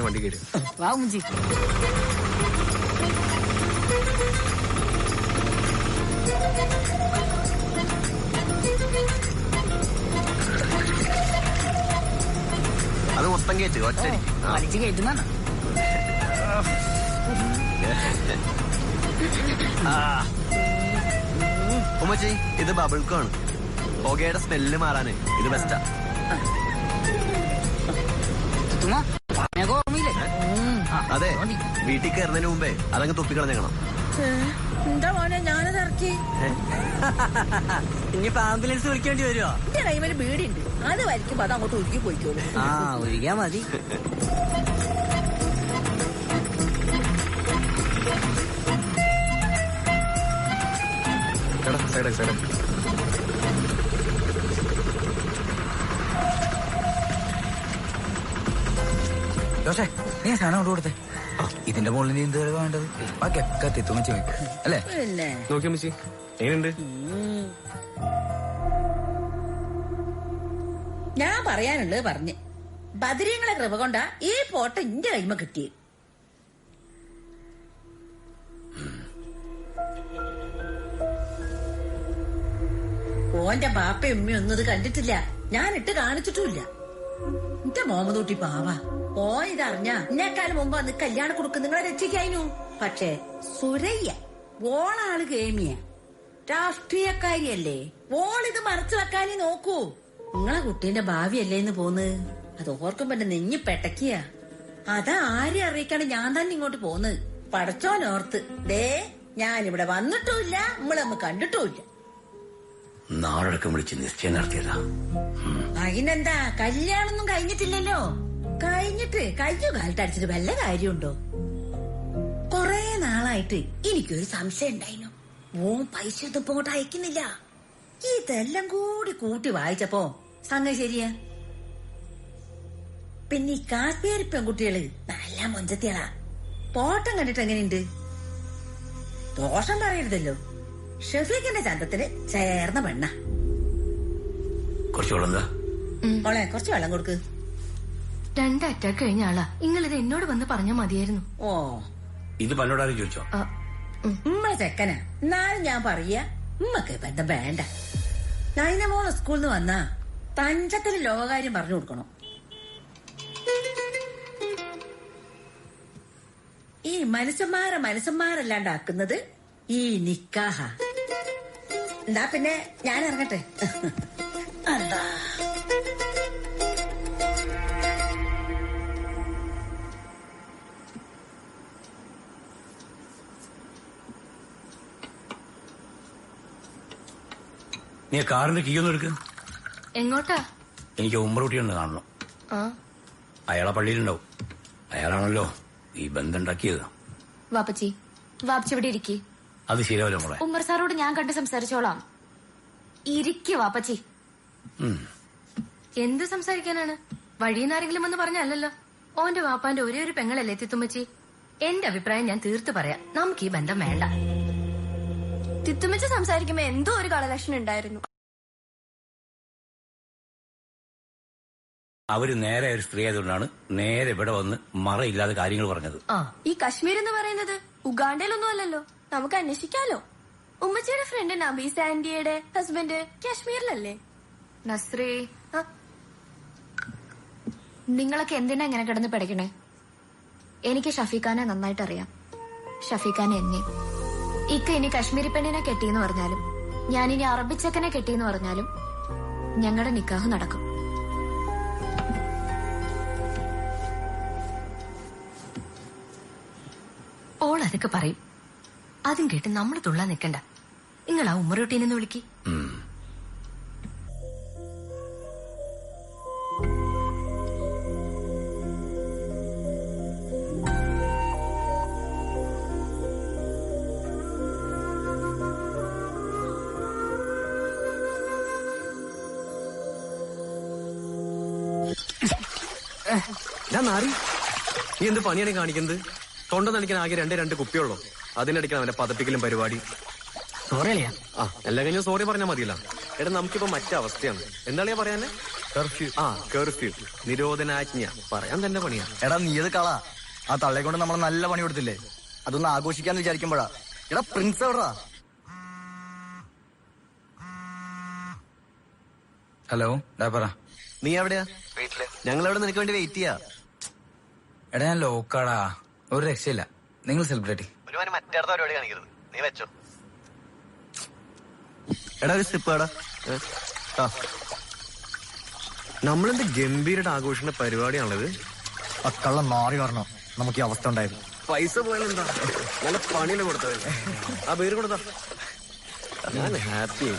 [SPEAKER 14] വണ്ടി കയറി
[SPEAKER 21] വാ ഉമ്മച്ചി.
[SPEAKER 14] അത് മൊത്തം കയറ്റ് ഒറ്റടി
[SPEAKER 21] വലിച്ചു കയറ്റുന്ന.
[SPEAKER 14] ഉമ്മച്ചി, ഇത് ബബിൾക്കോണ്. പുകയുടെ സ്മെല്ല് മാറാന് ഇത് ബെസ്റ്റാ. അതെ, വീട്ടിൽ കയറുന്നതിന് മുമ്പേ അതങ്ങ് തുപ്പിക്കളഞ്ഞേക്കണം.
[SPEAKER 7] എന്താ മോനെ, ഞാനത് ഇറക്കി.
[SPEAKER 20] ഇനിയിപ്പോ ആംബുലൻസ് വിളിക്കേണ്ടി വരുമോ?
[SPEAKER 7] എന്റെ കൈമേല് ബീഡിയുണ്ട്, അത് വലിക്കുമ്പോ അത് അങ്ങോട്ട് ഒഴുകി പോയിക്കോളൂ.
[SPEAKER 20] ഒഴിക്കാ മതി.
[SPEAKER 6] ദോഷേ, നീ സാധനം കൊണ്ട് കൊടുത്തേ. ഇതിന്റെ മുകളിൽ നീ എന്ത് വേണ്ടത്? ബാക്കിയൊക്കെ തെത്തുമ്മച്ചി വയ്ക്കും അല്ലേ?
[SPEAKER 14] നോക്കിയ മച്ചി എങ്ങനെയുണ്ട്?
[SPEAKER 7] ഞാൻ പറയാനുള്ളത് പറഞ്ഞ് ബദരീങ്ങളെ കൃപ കൊണ്ടാ ഈ പോട്ട ഇന്റെ കൈമ കിട്ടി. ഓന്റെ ബാപ്പയും ഉമ്മയും ഒന്നും ഇത് കണ്ടിട്ടില്ല. ഞാൻ ഇട്ട് കാണിച്ചിട്ടുമില്ല. എന്റെ മോമതൂട്ടി പാവാ. ഓ ഇതറിഞ്ഞ എന്നെക്കാലം മുമ്പ് അന്ന് കല്യാണം കൊടുക്കും നിങ്ങളെ രക്ഷിക്കായിരുന്നു. പക്ഷേ സുരയ്യ ഓളാള് കേമിയ രാഷ്ട്രീയക്കാരിയല്ലേ. ഓളിത് മറച്ചു വെക്കാനേ നോക്കൂ. നിങ്ങളെ കുട്ടീന്റെ ഭാവിയല്ലേന്ന് പോന്ന്. അത് ഓർക്കുമ്പോ എന്റെ നെഞ്ഞി പെട്ടക്കിയ. അതാ ആരെ അറിയിക്കാണ് ഞാൻ തന്നെ ഇങ്ങോട്ട് പോന്ന്. പടച്ചോനോർത്ത് ദേ ഞാനിവിടെ വന്നിട്ടുമില്ല, നമ്മളൊന്ന് കണ്ടിട്ടുമില്ല.
[SPEAKER 6] നാളടക്കം വിളിച്ച് നിശ്ചയം നടത്തിയതാ.
[SPEAKER 7] അതിനെന്താ, കല്യാണൊന്നും കഴിഞ്ഞിട്ടില്ലല്ലോ. കഴിഞ്ഞിട്ട് കയ്യോ കാലത്തടിച്ചിട്ട് വല്ല കാര്യമുണ്ടോ? കൊറേ നാളായിട്ട് എനിക്കൊരു സംശയം ഉണ്ടായിരുന്നു. ഓൻ പൈസ ഒന്നും ഇങ്ങോട്ട് അയക്കുന്നില്ല. ഇതെല്ലാം കൂടി കൂട്ടി വായിച്ചപ്പോ സംഗതി ശരിയാ. പിന്നെ ഈ കാശ്മീരി പെൺകുട്ടികള് നല്ല മൊഞ്ചത്തികളാ.
[SPEAKER 9] പോട്ടം കണ്ടിട്ട് എങ്ങനെയുണ്ട്? ദോഷം പറയരുതല്ലോ. ഷെഫീഖിന്റെ ചന്തത്തിന് ചേർന്ന പെണ്ണ.
[SPEAKER 17] കുറച്ച് വെള്ളം
[SPEAKER 9] മോളെ കുറച്ച് വെള്ളം കൊടുക്ക്.
[SPEAKER 12] 2 അറ്റാക്ക് കഴിഞ്ഞ ആളാ. നിങ്ങളിത് എന്നോട് വന്ന് പറഞ്ഞാൽ മതിയായിരുന്നു.
[SPEAKER 9] ഓ
[SPEAKER 17] ഇത് പന്നോടാരും ചോദിച്ചോ?
[SPEAKER 9] ഉമ്മ ചെക്കനാ. എന്നാലും ഞാൻ പറയാ ഉമ്മക്ക് ബന്ധം വേണ്ട. നൈന മോള് സ്കൂളിൽ നിന്ന് വന്നാ തഞ്ചത്തിന് ലോകകാര്യം പറഞ്ഞു കൊടുക്കണം. ഈ മനുഷ്യന്മാരല്ലാണ്ടാക്കുന്നത് ഈ നിക്കാഹ. എന്താ പിന്നെ ഞാൻ ഇറങ്ങട്ടെ. എന്താ
[SPEAKER 17] നീ കാറിന്റെ കീ ഒന്നും എടുക്കുക.
[SPEAKER 12] എങ്ങോട്ടാ?
[SPEAKER 17] എനിക്ക് ഉമ്മറൂട്ടിയുണ്ട് കാണണം. അയാളെ പള്ളിയിലുണ്ടാവും. അയാളാണല്ലോ ഈ ബന്ധം ഉണ്ടാക്കിയത്.
[SPEAKER 15] വാപ്പച്ചി ഇവിടെ ഇരിക്കി.
[SPEAKER 17] അത് ശരിയാവില്ല മോളെ.
[SPEAKER 15] ഉമ്മർ സാറോട് ഞാൻ കണ്ട് സംസാരിച്ചോളാം. ഇരിക്കു വാപ്പച്ചി.
[SPEAKER 12] എന്ത് സംസാരിക്കാനാണ്? വഴിയിൽ ആരെങ്കിലും വന്ന് പറഞ്ഞല്ലോ. ഓന്റെ വാപ്പാന്റെ ഒരേ ഒരു പെങ്ങളല്ലേ തിത്തുമ്മച്ചി. എന്റെ അഭിപ്രായം ഞാൻ തീർത്ത് പറയാം. നമുക്ക് ഈ ബന്ധം വേണ്ട.
[SPEAKER 13] തിത്തുമ്മച്ചി സംസാരിക്കുമ്പോ എന്തോ ഒരു കളലക്ഷണം ഉണ്ടായിരുന്നു.
[SPEAKER 17] അവര് നേരെ ഒരു സ്ത്രീ ആയതുകൊണ്ടാണ് നേരെ ഇവിടെ വന്ന് മറയില്ലാതെ കാര്യങ്ങൾ പറഞ്ഞത്.
[SPEAKER 13] ഈ കശ്മീർ എന്ന് പറയുന്നത് ഉഗാണ്ടയിലൊന്നും അല്ലല്ലോ. നമുക്ക് അന്വേഷിക്കാലോ. ഉമ്മച്ചിയുടെ ഫ്രണ്ട് നബീസ് ആന്റിയുടെ ഹസ്ബൻഡ് കാശ്മീരിലല്ലേ?
[SPEAKER 15] നസ്രീ, നിങ്ങളൊക്കെ എന്തിനാ ഇങ്ങനെ കിടന്ന് പഠിക്കണേ? എനിക്ക് ഷഫീഖാനെ നന്നായിട്ട് അറിയാം. ഷഫീഖാനെ എന്നെ. ഇക്ക ഇനി കശ്മീരി പെണ്ണിനെ കെട്ടിയെന്ന് പറഞ്ഞാലും ഞാനിനി അറബിച്ചക്കനെ കെട്ടിയെന്ന് പറഞ്ഞാലും ഞങ്ങളുടെ നിക്കാഹ് നടക്കും.
[SPEAKER 12] ഓൾ അതൊക്കെ പറയും. അതും കേട്ട് നമ്മൾ തുള്ളാൻ നിൽക്കണ്ട. നിങ്ങൾ ആ ഉമ്മറൂട്ടീനെന്ന് വിളിക്ക്.
[SPEAKER 3] ഞാൻ നാറി. നീ എന്ത് പണിയാണ് കാണിക്കുന്നത്? തൊണ്ട നടിക്കാൻ ആകെ രണ്ട് കുപ്പിയുള്ളൂ. അതിനടിക്കണം അവന്റെ പതപ്പിക്കലും പരിപാടി.
[SPEAKER 21] സോറി അളിയാ.
[SPEAKER 3] എല്ലാം കഴിഞ്ഞ സോറി പറഞ്ഞാൽ മതിയല്ല. എടാ നമുക്കിപ്പോ മറ്റേ അവസ്ഥയാണ്. എന്താളിയാ പറയാനെ? കർഫ്യൂ. കർഫ്യൂ, നിരോധനാജ്ഞ പറയാൻ തന്നെ പണിയാ.
[SPEAKER 1] എടാ നീയത് കളാ. ആ തള്ളയെ കൊണ്ട് നമ്മൾ നല്ല പണി കൊടുത്തില്ലേ? അതൊന്ന് ആഘോഷിക്കാന്ന് വിചാരിക്കുമ്പോഴാ. എടാ പ്രിൻസ് എവിടാ?
[SPEAKER 22] ഹലോ, പറ.
[SPEAKER 1] നീ എവിടെയാ? ഞങ്ങൾ എവിടെ നിനക്ക് വേണ്ടി വെയിറ്റ് ചെയ്യാ.
[SPEAKER 22] എടാ ഞാൻ ലോക്കാടാ. ഒരു രക്ഷയില്ല. നിങ്ങൾ സെലിബ്രേറ്റ്.
[SPEAKER 1] മറ്റേ പരിപാടി കാണിക്കരുത്. നീ വെച്ചോ. എടാ ഒരു സ്റ്റിപ്പ് എടാ.
[SPEAKER 3] നമ്മളെന്ത് ഗംഭീരയുടെ ആഘോഷത്തിന്റെ പരിപാടിയാണത്.
[SPEAKER 1] കള്ളം മാറി വരണം. നമുക്ക് ഈ അവസ്ഥ ഉണ്ടായത്.
[SPEAKER 3] പൈസ പോയാലെന്താ? നല്ല പണിയല്ലേ കൊടുത്തത്. ആ പേര് കൊടുത്താ ഞാൻ ഹാപ്പി.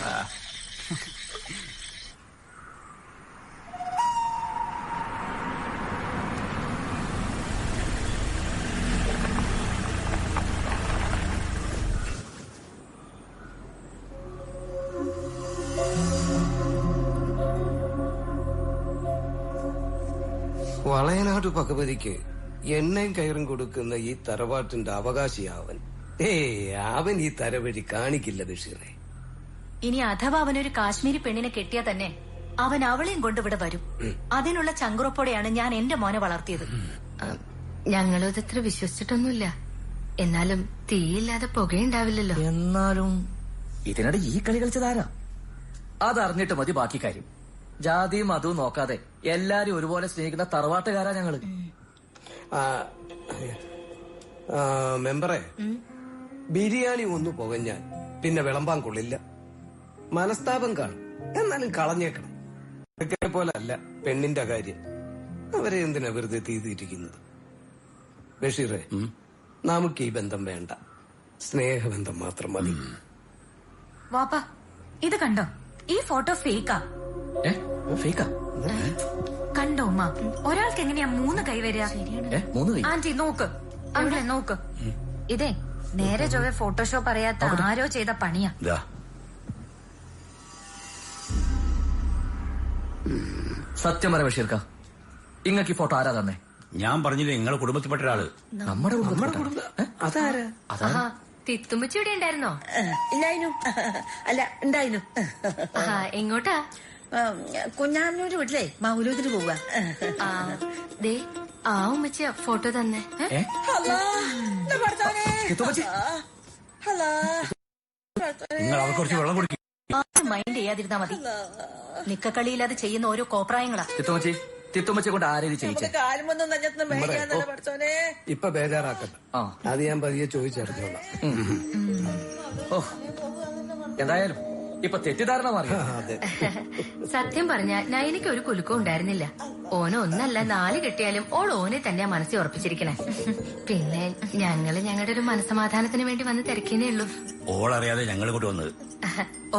[SPEAKER 10] വളയനാട് പകപതിക്ക് എണ്ണയും കയറും കൊടുക്കുന്ന ഈ തറവാട്ടിന്റെ അവകാശിയാവൻ. അവൻ ഈ തരവഴി കാണിക്കില്ല ബഷീറെ.
[SPEAKER 8] ഇനി അഥവാ അവനൊരു കാശ്മീരി പെണ്ണിനെ കെട്ടിയാ തന്നെ അവൻ അവളെയും കൊണ്ടിവിടെ വരും. അതിനുള്ള ചങ്കുറപ്പോടെയാണ് ഞാൻ എന്റെ മോനെ വളർത്തിയത്.
[SPEAKER 12] ഞങ്ങളും അതത്ര വിശ്വസിച്ചിട്ടൊന്നുമില്ല. എന്നാലും തീയില്ലാതെ പുകയുണ്ടാവില്ലല്ലോ.
[SPEAKER 6] എന്നാലും ഇതിനിടെ ഈ കളി കളിച്ചതാരാ? അതറിഞ്ഞിട്ട് മതി ബാക്കി കാര്യം. ജാതിയും മതവും നോക്കാതെ എല്ലാരും ഒരുപോലെ സ്നേഹിക്കുന്ന തറവാട്ടുകാരാ ഞങ്ങള്.
[SPEAKER 10] മെമ്പറെ, ബിരിയാണി ഒന്ന് പുകഞ്ഞാൽ പിന്നെ വിളമ്പാൻ കൊള്ളില്ല. മനസ്താപം കാണും. എന്നാലും കളഞ്ഞേക്കണം. പോലെ അല്ല പെണ്ണിന്റെ കാര്യം. അവരെ എന്തിനാ വെറുതെ തീതിയിരിക്കുന്നത്? ബഷീറെ, നമുക്ക് ഈ ബന്ധം വേണ്ട. സ്നേഹബന്ധം മാത്രം മതി.
[SPEAKER 8] വാപ്പ, ഇത് കണ്ടോ? ഈ ഫോട്ടോ ഫേക്കാ. കണ്ടോ ഉമ്മ? ഒരാൾക്ക് എങ്ങനെയാ 3 കൈ വരിക? ആന്റി നോക്ക്, അവിടെ നോക്ക്.
[SPEAKER 15] ഇതേ നേരെ ചൊവ്വെ ഫോട്ടോഷോപ്പ് അറിയാത്ത ആരോ ചെയ്ത പണിയാ.
[SPEAKER 6] സത്യം പറ ബഷീർക്ക, ഇങ്ങക്ക് ഈ ഫോട്ടോ ആരാ തന്നെ?
[SPEAKER 17] ഞാൻ പറഞ്ഞില്ലേ നിങ്ങളെ കുടുംബത്തിൽപ്പെട്ട ഒരാള്.
[SPEAKER 6] നമ്മുടെ
[SPEAKER 10] അതാരാ?
[SPEAKER 8] തിത്തുമ്പച്ചി ഇവിടെ ഉണ്ടായിരുന്നോ?
[SPEAKER 9] ഇല്ലായിരുന്നു. അല്ല ഉണ്ടായിരുന്നു.
[SPEAKER 8] എങ്ങോട്ടാ?
[SPEAKER 9] കുഞ്ഞാമിനോട് വീട്ടിലേ മൗലൂദിന് പോവാ.
[SPEAKER 8] ദേ ആ ഉമ്മച്ചിയ ഫോട്ടോ തന്നെ.
[SPEAKER 17] നിങ്ങൾ അവർക്ക് കുറച്ച് വെള്ളം കൊടുക്കും.
[SPEAKER 8] മൈൻഡ് ചെയ്യാതിരുന്നാ മതി. നിക്കക്കളിയില്ലാതെ ചെയ്യുന്ന ഓരോ കോപ്രായങ്ങളാ.
[SPEAKER 6] തിത്തുമ്മച്ചെ കൊണ്ട് ആരേത് ചെയ്യിച്ചേ?
[SPEAKER 18] ഇപ്പൊ ബേജാറാക്കണ്ട, അത് ഞാൻ പതിയെ ചോദിച്ചറിഞ്ഞോളാം.
[SPEAKER 6] എന്തായാലും ഇപ്പൊ തെറ്റിദ്ധാരണ മാറി.
[SPEAKER 8] സത്യം പറഞ്ഞ നയനിക്ക് ഒരു കുലുക്കം ഉണ്ടായിരുന്നില്ല. ഓന് ഒന്നല്ല 4 കെട്ടിയാലും ഓൾ ഓനെ തന്നെയാ മനസ്സിൽ ഉറപ്പിച്ചിരിക്കണേ. പിന്നെ ഞങ്ങളുടെ ഒരു മനസമാധാനത്തിന് വേണ്ടി വന്ന് തിരക്കിനേ ഉള്ളൂ.
[SPEAKER 17] ഓളറിയാതെ ഞങ്ങൾ കൊണ്ട് വന്നത്.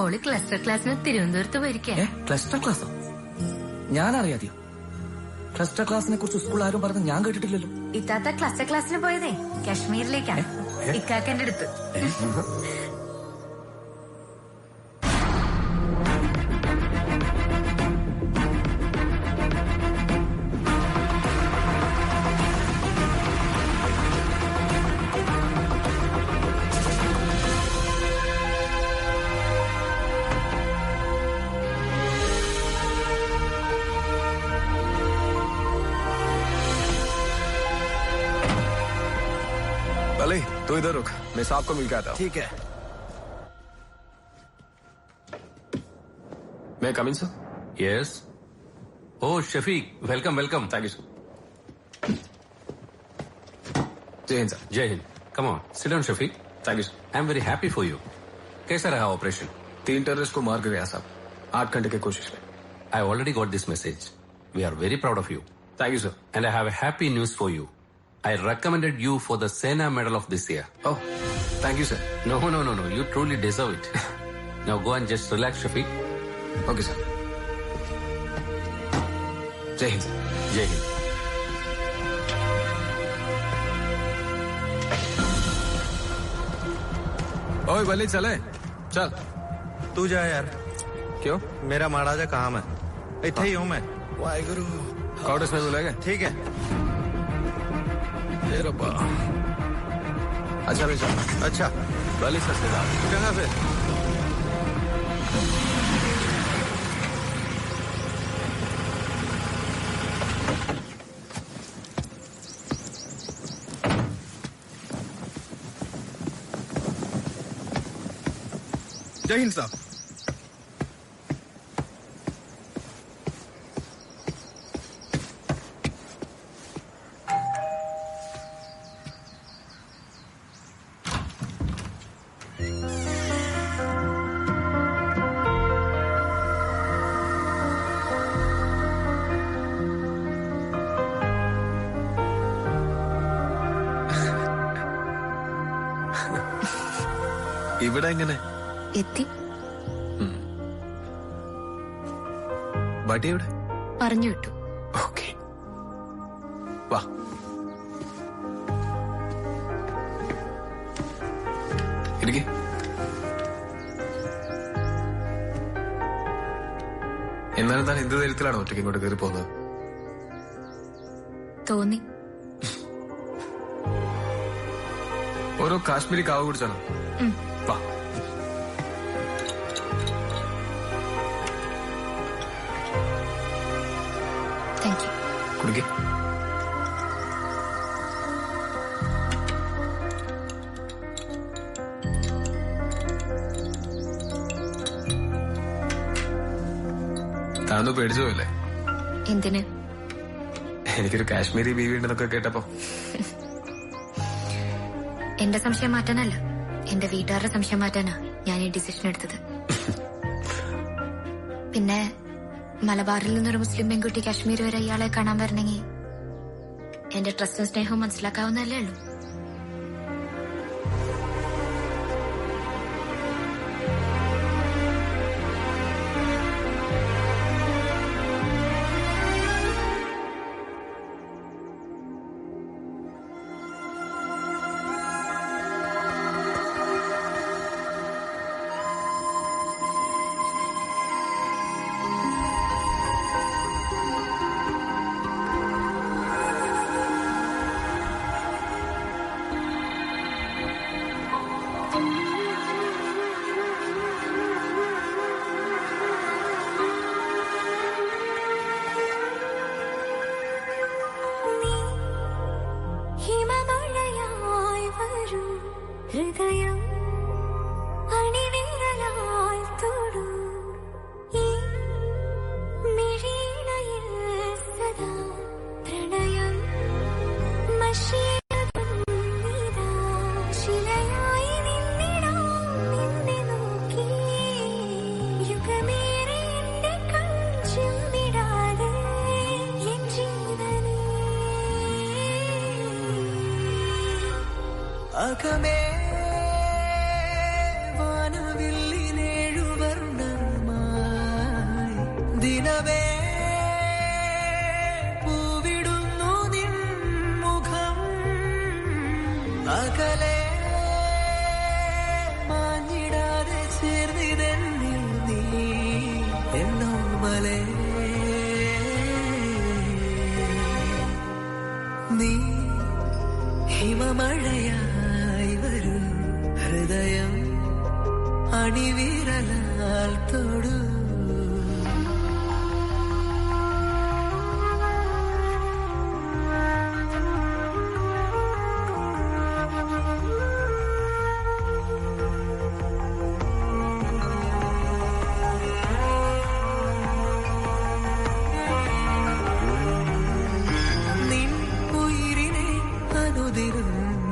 [SPEAKER 8] ഓള് ക്ലസ്റ്റർ ക്ലാസ്സിന് തിരുവനന്തപുരത്ത് പോയിരിക്കേ.
[SPEAKER 6] ക്ലസ്റ്റർ ക്ലാസ്സോ? ഞാനറിയാതെയോ? ക്ലസ്റ്റർ ക്ലാസിനെ കുറിച്ച് സ്കൂൾ ആരും പറഞ്ഞ് ഞാൻ കേട്ടിട്ടില്ലല്ലോ.
[SPEAKER 8] ഇത്താത്ത ക്ലസ്റ്റർ ക്ലാസ്സിന് പോയതേ കാശ്മീരിലേക്കാണ്, ഇക്കാക്കന്റെ അടുത്ത്.
[SPEAKER 3] तो इधर रुक, मैं साहब को मिल के आता हूँ.
[SPEAKER 18] ठीक है.
[SPEAKER 3] मैं कम इन sir?
[SPEAKER 17] Yes. Oh, Shafiq, welcome, welcome.
[SPEAKER 3] Thank you, sir. जय हिंद सर.
[SPEAKER 17] जय Hind. Come on, sit down, Shafiq.
[SPEAKER 3] Thank you, sir.
[SPEAKER 17] I'm very happy for you. कैसा रहा ऑपरेशन?
[SPEAKER 3] 3 टेररिस्ट को मार के गया साहब, 8 घंटे की कोशिश में.
[SPEAKER 17] I already got this message. We are very proud of you.
[SPEAKER 3] Thank you, sir.
[SPEAKER 17] And I have a happy news for you. I recommended you for the Sena Medal of this year.
[SPEAKER 3] Oh, thank you, sir.
[SPEAKER 17] No. You truly deserve it. Now go and just relax, Shafiq.
[SPEAKER 3] Okay, sir. Jai Hind, sir.
[SPEAKER 17] Jai Hind.
[SPEAKER 3] ओए बल्ली चले, चल.
[SPEAKER 2] तू जा यार.
[SPEAKER 3] क्यों?
[SPEAKER 2] मेरा माड़ा जा काम है. इत्थे ही हूँ मैं.
[SPEAKER 3] वाहेगुरु. कॉर्डस में बुलाएगा?
[SPEAKER 2] ठीक है.
[SPEAKER 3] रब्बा. अच्छा बेचा.
[SPEAKER 2] अच्छा.
[SPEAKER 3] बल्ली सर से बात.
[SPEAKER 2] चंगा फिर.
[SPEAKER 5] जय हिंद साहब.
[SPEAKER 3] ഇവിടെ എങ്ങനെ
[SPEAKER 8] എത്തി?
[SPEAKER 3] ബഡി എവിടെ?
[SPEAKER 8] പറഞ്ഞു വിട്ടു.
[SPEAKER 3] ഓക്കെ, വാ. ഇരിക്കെ. എന്നാലും താൻ എന്ത് ധൈര്യത്തിലാണ് ഒറ്റയ്ക്ക് ഇങ്ങോട്ട് കയറി പോകുന്നത്?
[SPEAKER 8] തോന്നി.
[SPEAKER 3] ഓരോ കാശ്മീരി കാവ് കുടിച്ചാണോ? വാ.
[SPEAKER 8] Thank you.
[SPEAKER 3] കുടിക്കേ. താനൊന്നും പേടിച്ചു പോയല്ലേ?
[SPEAKER 8] എന്തിന്?
[SPEAKER 3] എനിക്കൊരു കാശ്മീരി ബീവി ഉണ്ടെന്നൊക്കെ കേട്ടപ്പോ.
[SPEAKER 8] എന്റെ സംശയം മാറ്റാനല്ല, എന്റെ വീട്ടുകാരുടെ സംശയം മാറ്റാനാ ഞാൻ ഈ ഡിസിഷൻ എടുത്തത്. പിന്നെ മലബാറിൽ നിന്നൊരു മുസ്ലിം പെൺകുട്ടി കാശ്മീർ വരെ ഇയാളെ കാണാൻ വരണമെങ്കിൽ എന്റെ ട്രസ്റ്റും സ്നേഹവും മനസ്സിലാക്കാവുന്നതല്ലേ ഉള്ളൂ.
[SPEAKER 4] അകമേ വാനവില്ലിനേഴുവർണ്ണമായി ദിനമേ പൂവിടുന്നു നിൻ മുഖം അകലെ മാഞ്ഞിടാതെ ചേർന്നിതെന്നിൽ നീ എന്നോമലേ നീ ഹിമമഴയായി വരൂ ഹൃദയം അണിവിരലാൽ തൊടൂ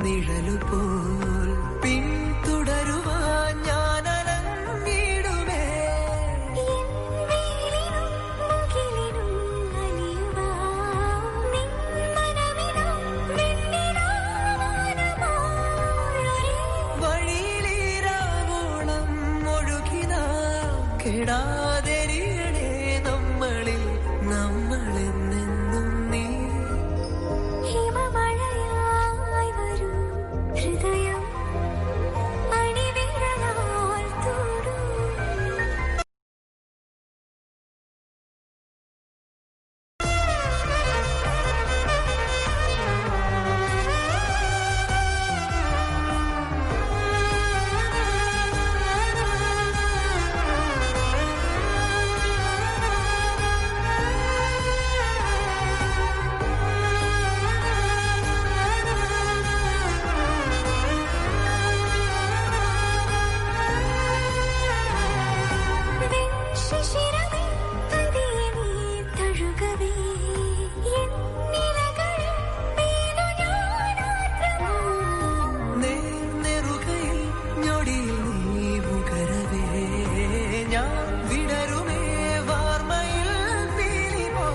[SPEAKER 4] നിഴലുപോൽ പിന്തുടരുവാൻ ഞാനലഞ്ഞിടുമേ വഴിയിലീരാവോളം ഒഴുകിന കെടാതെരിയണേ നമ്മളിൽ നമ്മളെന്നെന്നും നീ
[SPEAKER 19] ഹൃദയം അണിവിരലാൽ തൊടൂ ശിശിരമേ പതിയെ നീ തഴുകവേ എന്നിലകളിൽ വീണു ഞാനാർദ്രമാ
[SPEAKER 4] നെറുകയിൽ ഞൊടിയിൽ നീ മുഖരവേ ഞാൻ വിടരുമേ വാർമയിൽ പീലി പോ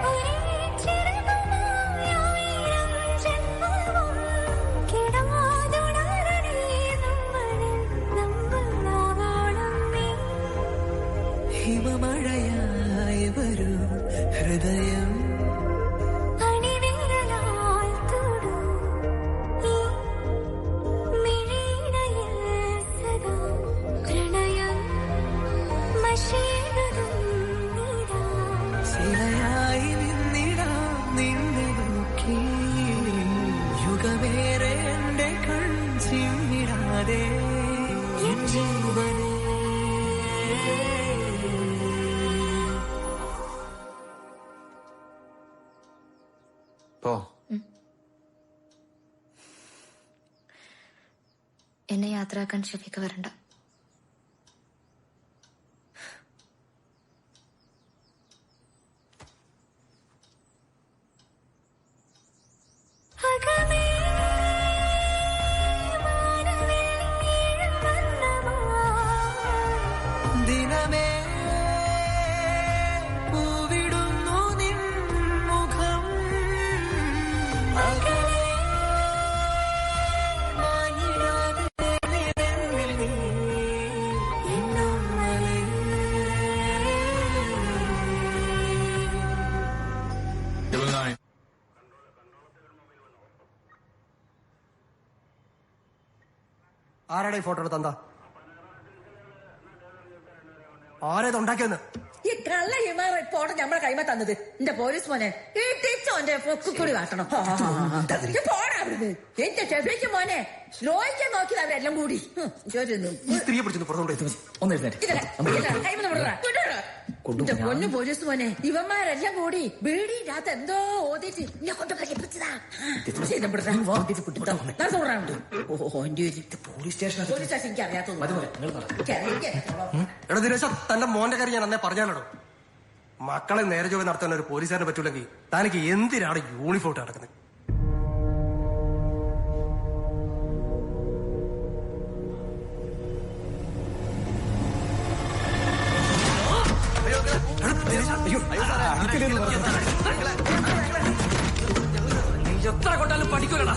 [SPEAKER 19] ഒരേ ചിറകുമായായിരം ജന്മവും കിടാതുണരണേ നമ്മളിൽ നമ്മളാവോളം നീ
[SPEAKER 4] ഹിമമഴയായി വരൂ ഹൃദയം
[SPEAKER 19] അണിവിരലാൽ തൊടൂ ഈ മിഴിയിണയിൽ സദാ പ്രണയം മഷീനതും നീതാ
[SPEAKER 4] ശിലയായി നിന്നിടാം നിന്നെ നോക്കി യുഗമേറെ എന്റെ കൺ ചിമ്മിടാതെ എൻ ജീവനേ
[SPEAKER 3] പോ.
[SPEAKER 15] എന്നെ യാത്രയാക്കാൻ ഷെഫീഖ് വരണ്ട.
[SPEAKER 19] അകമേ
[SPEAKER 4] ദിനമേ പൂവിടുന്നു നിൻ മുഖം അകലെ മാഞ്ഞിടാതെ നിന്നിൽ നീ എന്നോമലേ
[SPEAKER 18] ആരാടെ ഈ ഫോട്ടോ എടുത്തന്താ ആരേത് ഉണ്ടാക്കിയെന്ന്
[SPEAKER 9] ഈ കള്ള ഹിമാ റിപ്പോർട്ട് നമ്മളെ കൈമ തന്നത് എന്റെ പോലീസ് മോനെ ഇട്ടിച്ചോന്റെ പൊക്കുകൂടി കാട്ടണം പോടാ അവിടുന്ന് എന്റെ ഷെഫിക്ക് മോനെ ലോയിക്കാൻ നോക്കിയത് അവരെല്ലാം കൂടി
[SPEAKER 18] ഈ സ്ത്രീയെ പിടിച്ചു പുറത്തോട്ട്
[SPEAKER 22] ഒന്ന് എഴുന്നേറ്റ്.
[SPEAKER 9] പൊന്നു പോലീസ് മോനെ ഇവന്മാരെല്ലാം കൂടി ബീഡിയില്ലാത്ത എന്തോ ഓതിച്ച് എന്നെ കൊണ്ട് പഠിപ്പിച്ചതാ
[SPEAKER 18] പോലീസ് സ്റ്റേഷൻ
[SPEAKER 9] പോലീസ് സ്റ്റേഷനിക്ക് അറിയാത്തത്
[SPEAKER 18] എടാ ദിനേശ തന്റെ മോന്റെ കാര്യം ഞാൻ അന്നേ പറഞ്ഞാലോ മക്കളെ നേരെ ജോലി നടത്താൻ ഒരു പോലീസുകാരനെ പറ്റൂലെങ്കിൽ തനിക്ക് എന്തിനാണ് യൂണിഫോം നടക്കുന്നത്
[SPEAKER 6] എത്ര കൊണ്ടാലും പഠിക്കൂലടാ.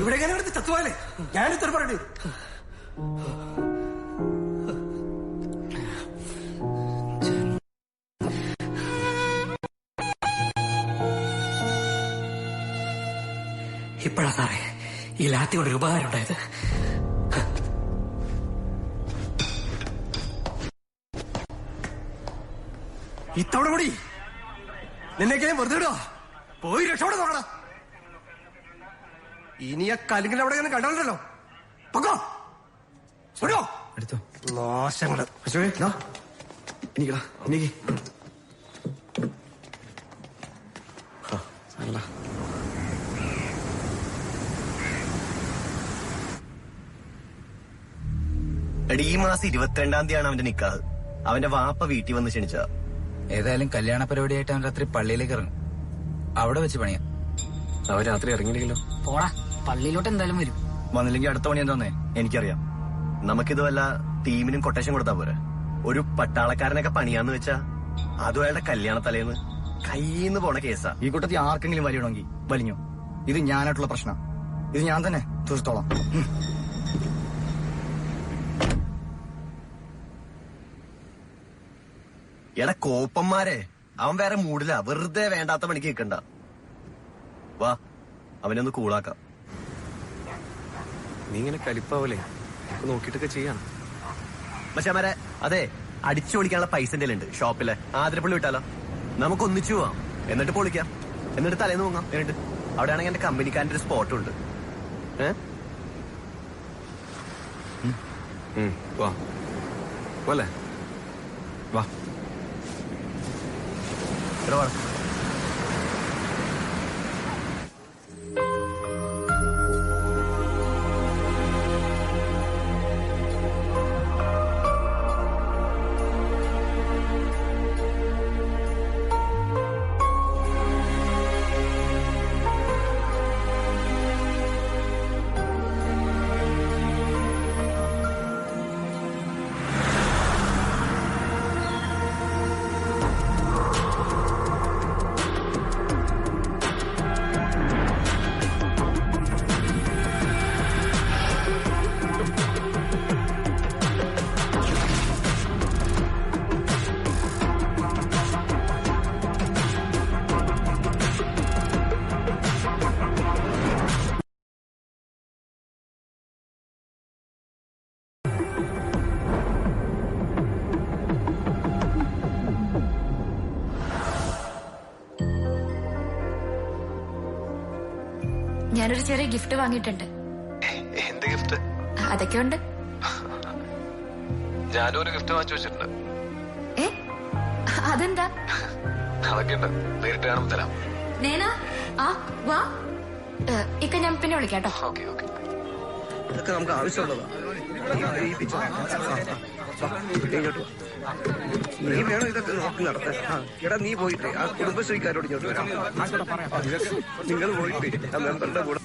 [SPEAKER 18] ഇവിടെ എങ്ങനെ എടുത്ത് ചത്തുപോയാലേ ഞാനിത്ര പറയണ്ടേ. ഇപ്പഴാ സാറേ ഈ ലാത്തി കൊണ്ട് ഒരു ഉപകാരം ഉണ്ടായത്. ഇത്തവണ കൂടി നിന്നെങ്കിലും വെറുതെ ഇടുക. പോയി രക്ഷപ്പെടെ നോക്കണ. ഇനി ആ കലിങ്ങനെ അവിടെ ഇങ്ങനെ കണ്ടല്ലോ. പൊക്കോ നാശങ്ങള്.
[SPEAKER 5] എനിക്കടാ എനിക്ക്
[SPEAKER 14] എടി ഈ മാസം 22-ാം തീയതിയാണ് അവന്റെ നിക്കാഹ്. അവന്റെ വാപ്പ വീട്ടിൽ വന്ന് ക്ഷണിച്ച.
[SPEAKER 22] ഏതായാലും കല്യാണ പരിപാടിയായിട്ട് അവൻ രാത്രി പള്ളിയിലേക്ക് ഇറങ്ങും. അവിടെ വെച്ച് പണിയാ.
[SPEAKER 3] അവൻ രാത്രി ഇറങ്ങിയില്ലെങ്കിലോ?
[SPEAKER 21] പോടാ, പള്ളിയിലോട്ട് എന്തായാലും വരും.
[SPEAKER 5] വന്നില്ലെങ്കിൽ അടുത്ത പണി എന്താന്നേ എനിക്കറിയാം.
[SPEAKER 14] നമുക്കിത് വല്ല ടീമിനും കൊട്ടേഷൻ കൊടുത്താ പോരെ. ഒരു പട്ടാളക്കാരനൊക്കെ പണിയാന്ന് വെച്ചാ അതും അയാളുടെ കല്യാണ തലേന്ന് കയ്യിന്ന് പോണ കേസാ.
[SPEAKER 5] ഈ കൂട്ടത്തിൽ ആർക്കെങ്കിലും വലിയണമെങ്കിൽ വലിഞ്ഞോ. ഇത് ഞാനായിട്ടുള്ള പ്രശ്നം. ഇത് ഞാൻ തന്നെ തീർത്തോളാം.
[SPEAKER 14] എടാ കോപ്പന്മാരെ, അവൻ വേറെ മൂടില്ല. വെറുതെ വേണ്ടാത്ത പണിക്ക് നിൽക്കണ്ട. വാ, അവനൊന്ന് കൂളാക്കാം.
[SPEAKER 3] നീ ഇങ്ങനെ കലിപ്പാവല്ലേ? നോക്കിയിട്ടൊക്കെ ചെയ്യാം.
[SPEAKER 14] മച്ചാമാരെ, അതെ, അടിച്ചു പൊളിക്കാനുള്ള പൈസ എന്റെ ഉണ്ട് ഷോപ്പിലെ. ആതിരപ്പള്ളി വിട്ടാലോ? നമുക്ക് ഒന്നിച്ചു പോവാം. എന്നിട്ട് പൊളിക്കാം. എന്നിട്ട് തലേന്ന് പോകാം. എന്നിട്ട് അവിടെയാണെങ്കിൽ എന്റെ കമ്പനിക്കാരന്റെ ഒരു സ്പോട്ടും ഉണ്ട്.
[SPEAKER 3] വാ പോലെ വാ.
[SPEAKER 15] ഞാനൊരു ചെറിയ ഗിഫ്റ്റ് വാങ്ങിയിട്ടുണ്ട്.
[SPEAKER 3] എന്ത് ഗിഫ്റ്റ്?
[SPEAKER 15] അതൊക്കെ ഉണ്ട്.
[SPEAKER 3] ഞാനും ഒരു ഗിഫ്റ്റ് വാങ്ങിച്ചു വെച്ചിട്ടുണ്ട്.
[SPEAKER 15] അതെന്താ?
[SPEAKER 3] അതൊക്കെ ഉണ്ട്, നേരിട്ട് കാണുമ്പോൾ തരാം.
[SPEAKER 15] വാ ഇക്ക, ഞാൻ പിന്നെ വിളിക്കാട്ടോ.
[SPEAKER 3] Okay okay.
[SPEAKER 10] ഇതൊക്കെ നമുക്ക് ആവശ്യമുള്ളതാ. നീ വേണം ഇതൊക്കെ നോക്കി നടത്താൻ. എടാ, നീ പോയിട്ട് ആ കുടുംബശ്രീക്കാരോട് ഇങ്ങോട്ട് വരാം. നിങ്ങൾ പോയിട്ട് ആ മെമ്പറുടെ കൂടെ.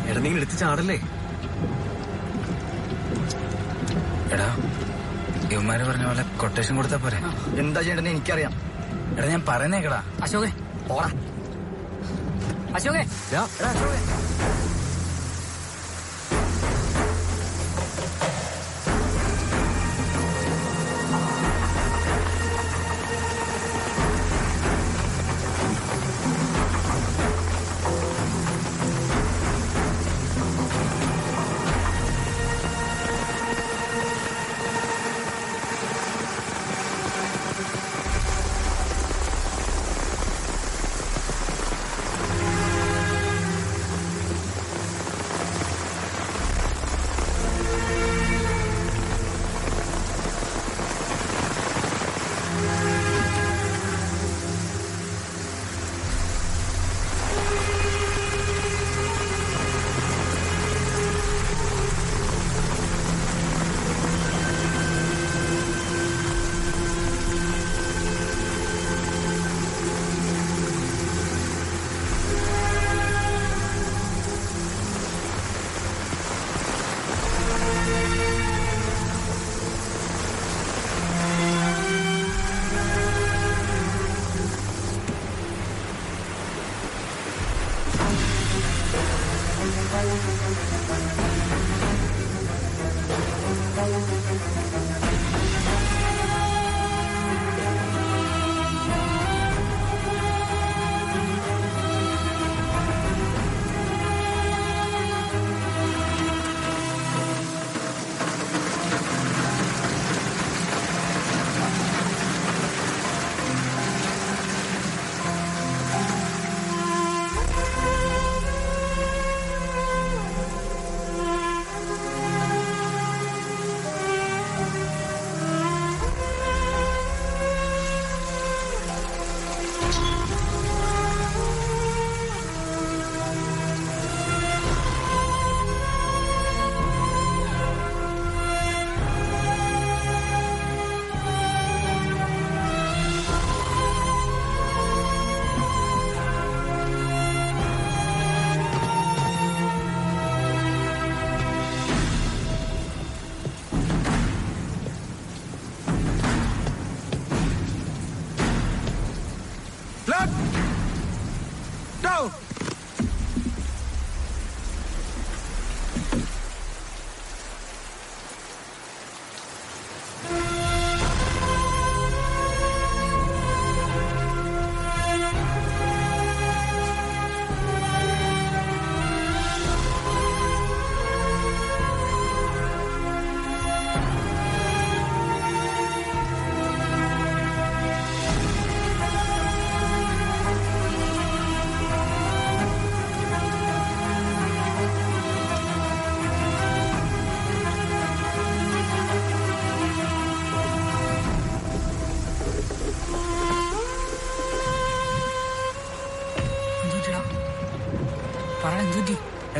[SPEAKER 3] എടനെങ്കിലും എടുത്ത് ചാടല്ലേ?
[SPEAKER 22] എടാ, ഇവന്മാര് പറഞ്ഞ പോലെ കൊട്ടേഷൻ കൊടുത്താ പോരെ?
[SPEAKER 5] എന്താ ചെയ്യണ്ടെന്ന് എനിക്കറിയാം.
[SPEAKER 22] എടാ, ഞാൻ പറയുന്നേക്കടാ.
[SPEAKER 21] അശോകെ,
[SPEAKER 6] പോടാ അശോകേ. അശോകേ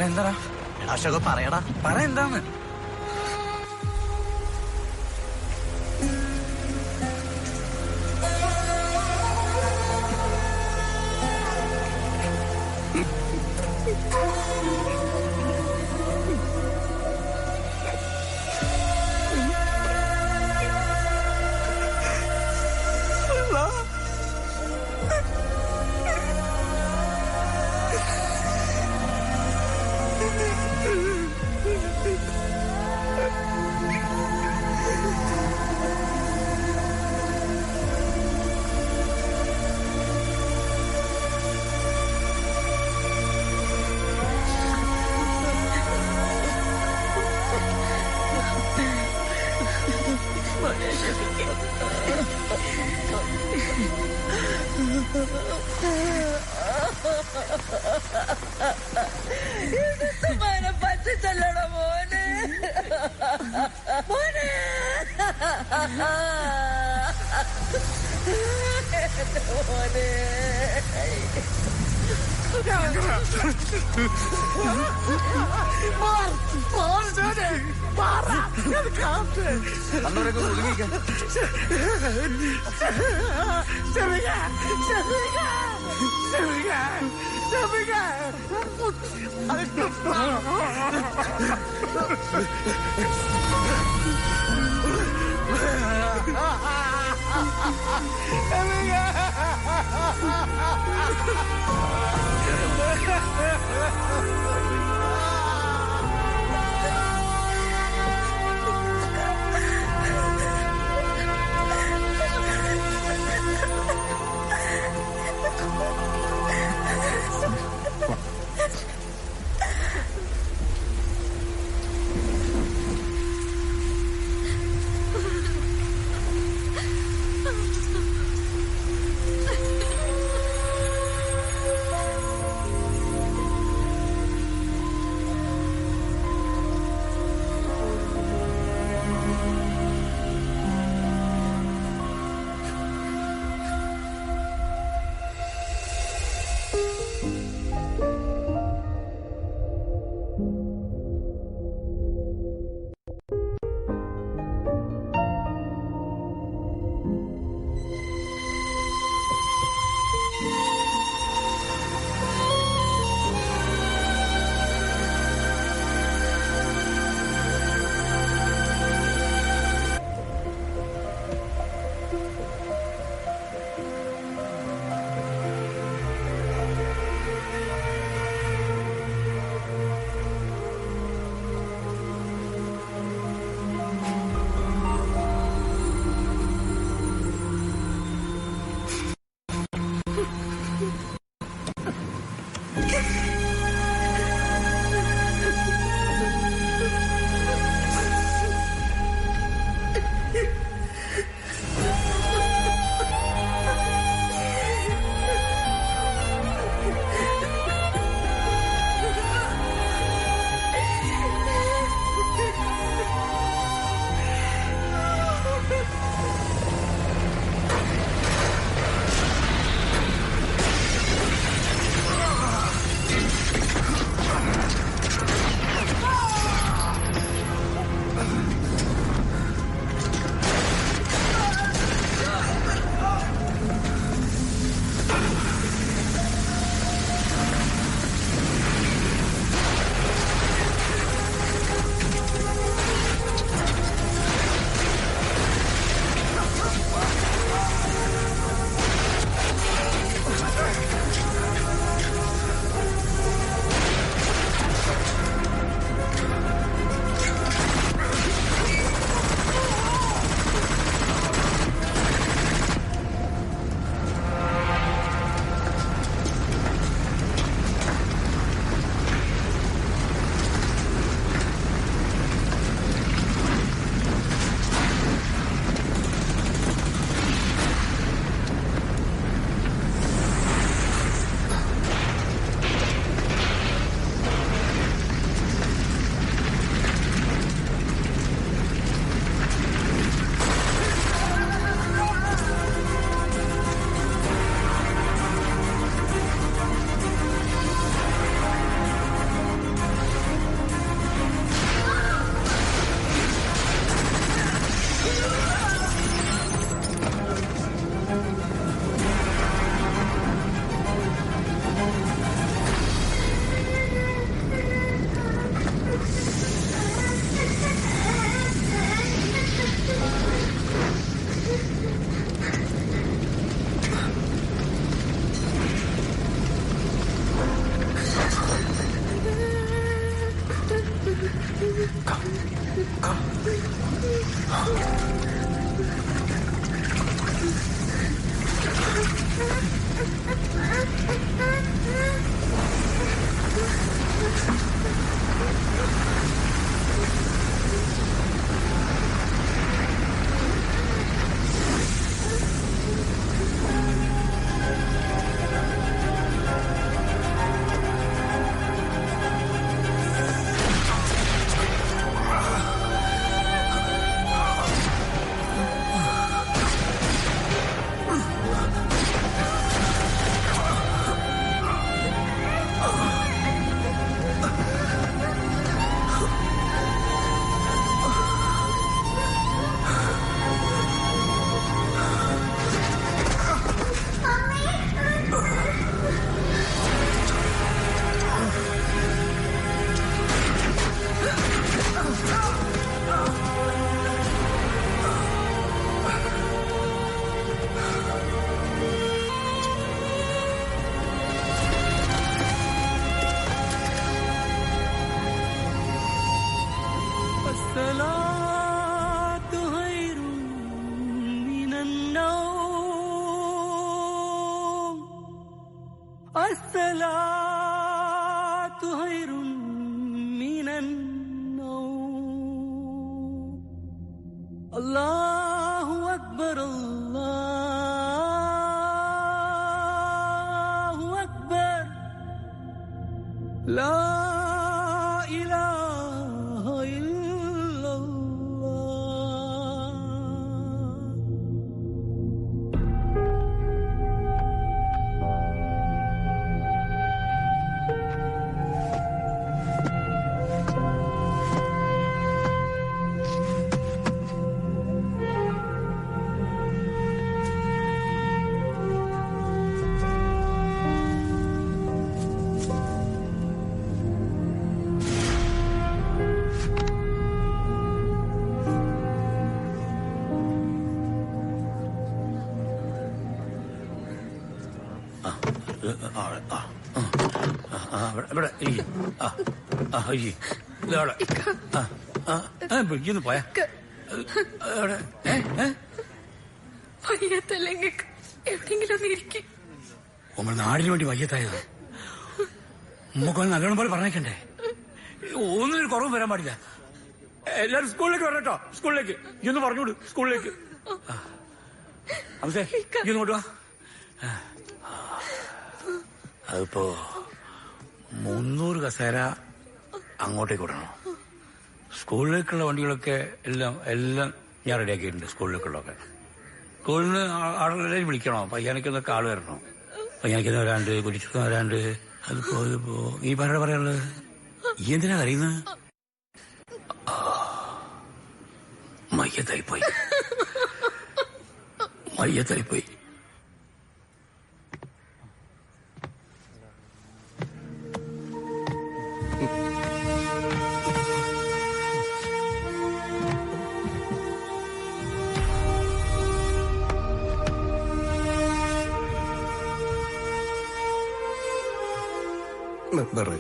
[SPEAKER 22] എന്താ
[SPEAKER 14] അശോക പറയടാ.
[SPEAKER 22] പറ എന്താന്ന്.
[SPEAKER 9] മോനെ പറ്റിച്ചല്ലട മോനെ മോനെ മോനെ
[SPEAKER 22] അന്നവരൊക്കെ ഒതുങ്ങിക്കാൻ
[SPEAKER 4] الصلاة خير من النوم الصلاة خير من النوم الله أكبر الله أكبر لا إله إلا الله.
[SPEAKER 17] ഇവിടെ ഇന്ന് പോയാ
[SPEAKER 13] വയ്യത്തല്ലെങ്കിൽ എവിടെയെങ്കിലും ഒന്ന് ഇരിക്കും.
[SPEAKER 17] നമ്മൾ നാടിന് വേണ്ടി വയ്യത്തായത് നമുക്കൊന്ന് നല്ലോണം പോലെ പറഞ്ഞേക്കണ്ടേ. ഒന്നും കുറവും വരാൻ പാടില്ല. എല്ലാരും സ്കൂളിലേക്ക് വരട്ടോ. സ്കൂളിലേക്ക് ഇന്ന് പറഞ്ഞോളൂ. സ്കൂളിലേക്ക് അംസേ ഇന്ന് കൊണ്ടുവാ. അതിപ്പോ 300 കസേര അങ്ങോട്ടേക്ക് വിടണം. സ്കൂളിലേക്കുള്ള വണ്ടികളൊക്കെ എല്ലാം ഞാൻ റെഡിയാക്കിയിട്ടുണ്ട്. സ്കൂളിലേക്കുള്ളതൊക്കെ സ്കൂളിൽ നിന്ന് ആളുകളെല്ലാം വിളിക്കണോ. പയ്യാനയ്ക്കൊന്നൊക്കെ ആള് വരണോ. പയ്യാനയ്ക്കുന്ന വരാണ്ട് കുരിശുക്കുന്ന വരാണ്ട്. ഇതിപ്പോ ഈ പറയാനുള്ളത് ഈ എന്തിനാ അറിയുന്നത്? മയ്യത്തായിപ്പോയി.
[SPEAKER 3] മെമ്പറേ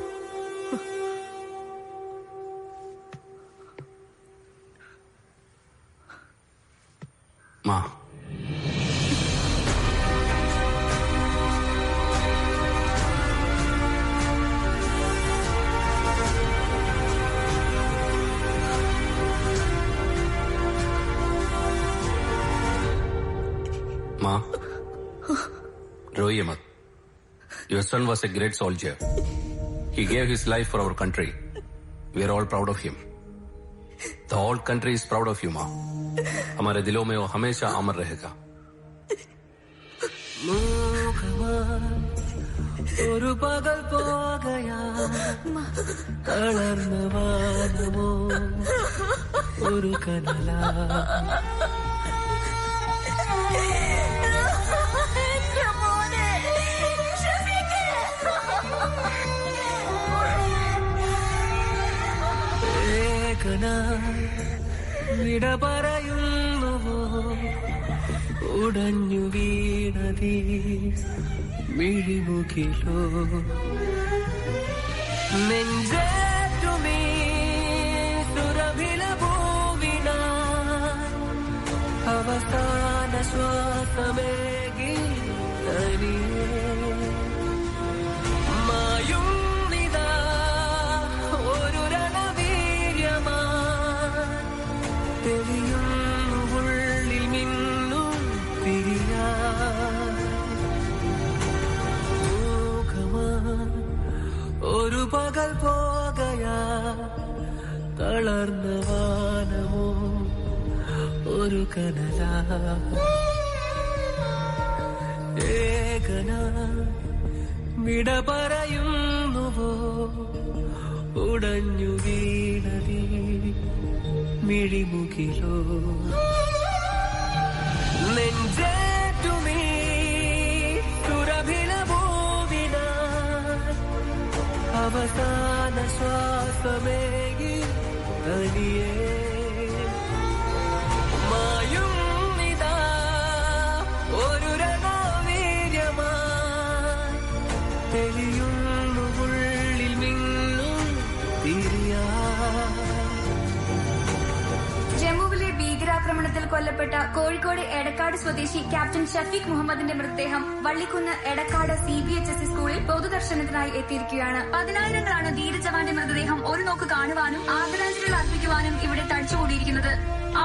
[SPEAKER 17] മാ
[SPEAKER 11] माँ, रोइए मत. Your son was a great soldier. He gave his life for our country. We are all proud of him. The whole country is proud of you, माँ. हमारे दिलों में वो हमेशा अमर रहेगा.
[SPEAKER 4] ഒരു പകൽ പോകയാ തളർന്ന വാനമോ ഒരു കനല വിട പറയുന്നുവോ ഉടഞ്ഞു വീണതീ മിഴിമുകിലോ നെഞ്ചേറ്റുമീ സുരഭില ഭൂവിന അവസാന ശ്വാസമേകി തനിയേ മായും നിതാ ഒരു രണവീര്യമാ തെളിയുന്നു ഉള്ളിൽ മിന്നും തിരിയാ ഒരു പകൽ പോകയാ തളർന്ന വാനമോ ഒരു കനല ഏകന വിട പറയുന്നുവോ ഉടഞ്ഞു വീണതീ മിഴിമുകിലോ നെഞ്ചേറ്റുമീ സുരഭില ഭൂവിന അവസാന ശ്വാസമേകി തനിയേ മായും നിതാ ഒരു രണവീര്യമാ തെളിയുന്നു ഉള്ളിൽ മിന്നും തിരിയാ
[SPEAKER 13] ആക്രമണത്തിൽ കൊല്ലപ്പെട്ട കോഴിക്കോട് എടക്കാട് സ്വദേശി ക്യാപ്റ്റൻ ഷഫീഖ് മുഹമ്മദിന്റെ മൃതദേഹം വള്ളിക്കുന്ന് എടക്കാട് CBHSE സ്കൂളിൽ പൊതുദർശനത്തിനായി എത്തിയിരിക്കുകയാണ്. 10,000ങ്ങളാണ് ധീരജവാന്റെ മൃതദേഹം ഒരു നോക്ക് കാണുവാനും ആദരാഞ്ജലികൾ അർപ്പിക്കുവാനും ഇവിടെ തടിച്ചുകൂടിയിരിക്കുന്നത്.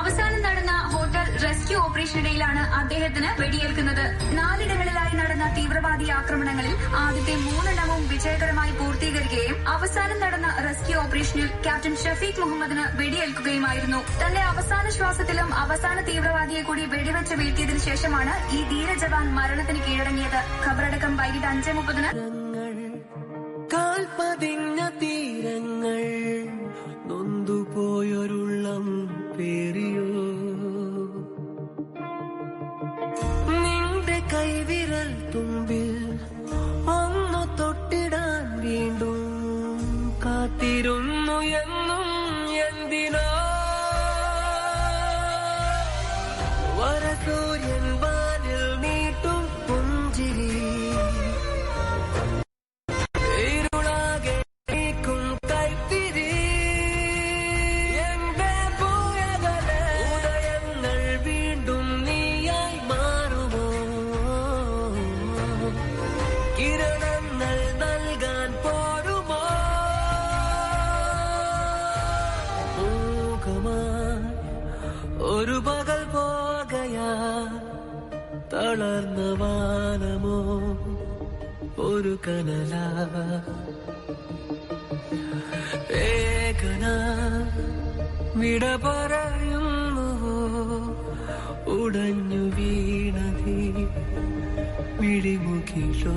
[SPEAKER 13] അവസാനം നടന്ന ഹോട്ടൽ റെസ്ക്യൂ ഓപ്പറേഷനിടയിലാണ് അദ്ദേഹത്തിന് വെടിയേൽക്കുന്നത്. 4 ഇടങ്ങളിലായി നടന്ന തീവ്രവാദി ആക്രമണങ്ങളിൽ ആദ്യത്തെ 3 വിജയകരമായി പൂർത്തീകരിക്കുകയും അവസാനം നടന്ന റെസ്ക്യൂ ഓപ്പറേഷനിൽ ക്യാപ്റ്റൻ ഷഫീഖ് മുഹമ്മദിന് വെടിയേൽക്കുകയുമായിരുന്നു. തന്റെ അവസാന ശ്വാസത്തിലും അവസാന തീവ്രവാദിയെ കൂടി വെടിവെച്ച് വീഴ്ത്തിയതിനു ശേഷമാണ് ഈ ധീരജവാൻ മരണത്തിന് കീഴടങ്ങിയത്. ഖബറടക്കം വൈകിട്ട് 5:30
[SPEAKER 4] കാൽപതിഞ്ഞ തീരങ്ങൾ നൊന്തുപോയൊരുള്ളം പേറിയോ നിന്റെ കൈവിരൽ തുമ്പിൽ ഒന്നു തൊട്ടിടാൻ വീണ്ടും കാത്തിരുന്നു എന്നും എന്തിനോ വരസൂര്യൻ വാനിൽ നീട്ടും പുഞ്ചിരി ഒരു പകൽ പോകയാ തളർന്ന വാനമോ ഒരു കനല ഏകന വിട പറയുന്നുവോ ഉടഞ്ഞു വീണതീ മിഴിമുഖിലോ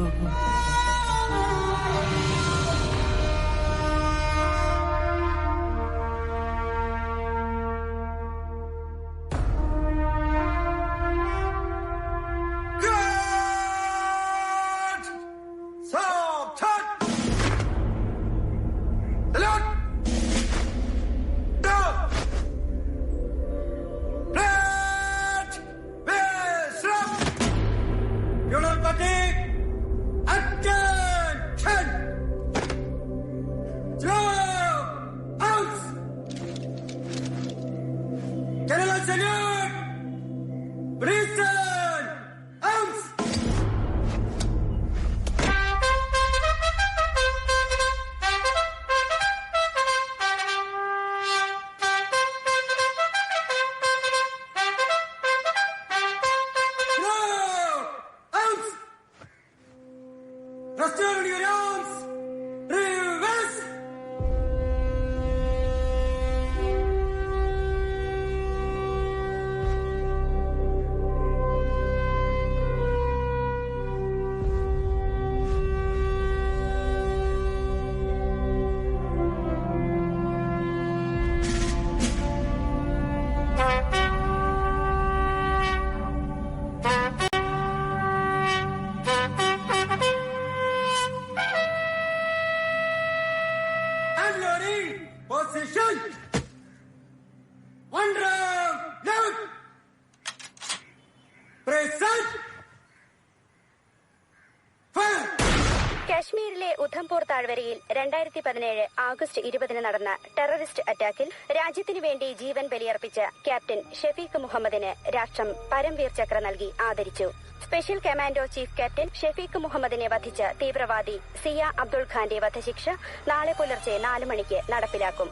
[SPEAKER 16] കശ്മീരിലെ ഉധംപൂർ താഴ്വരയിൽ 2017 ആഗസ്റ്റ് 20 നടന്ന ടെററിസ്റ്റ് അറ്റാക്കിൽ രാജ്യത്തിനു വേണ്ടി ജീവൻ ബലിയർപ്പിച്ച ക്യാപ്റ്റൻ ഷഫീഖ് മുഹമ്മദിന് രാഷ്ട്രം പരംവീർ ചക്ര നൽകി ആദരിച്ചു. Special commando chief captain Shafeeq മുഹമ്മദിനെ വധിച്ച തീവ്രവാദി സിയ അബ്ദുൾ ഖാന്റെ വധശിക്ഷ നാളെ പുലർച്ചെ 4 മണിക്ക് നടപ്പിലാക്കും.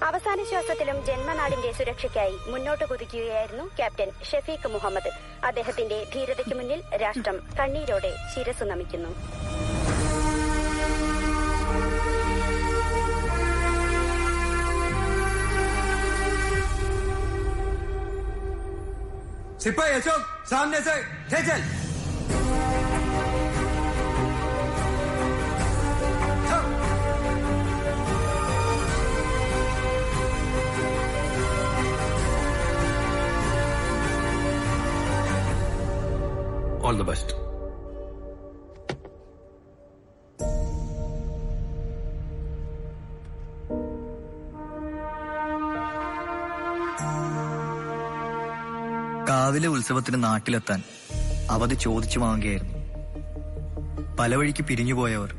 [SPEAKER 16] അവസാന ശ്വാസത്തിലും ജന്മനാടിന്റെ സുരക്ഷയ്ക്കായി മുന്നോട്ട് കുതിക്കുകയായിരുന്നു ക്യാപ്റ്റൻ ഷഫീഖ് മുഹമ്മദ്. അദ്ദേഹത്തിന്റെ ധീരതയ്ക്ക് മുന്നിൽ രാഷ്ട്രം കണ്ണീരോടെ ശിരസു നമിക്കുന്നു.
[SPEAKER 2] सिपाही अशोक सामने से थे चल
[SPEAKER 11] All the best.
[SPEAKER 1] കാവിലെ ഉത്സവത്തിന് നാട്ടിലെത്താൻ അവധി ചോദിച്ചു വാങ്ങുകയായിരുന്നു. പല വഴിക്ക് പിരിഞ്ഞുപോയവർ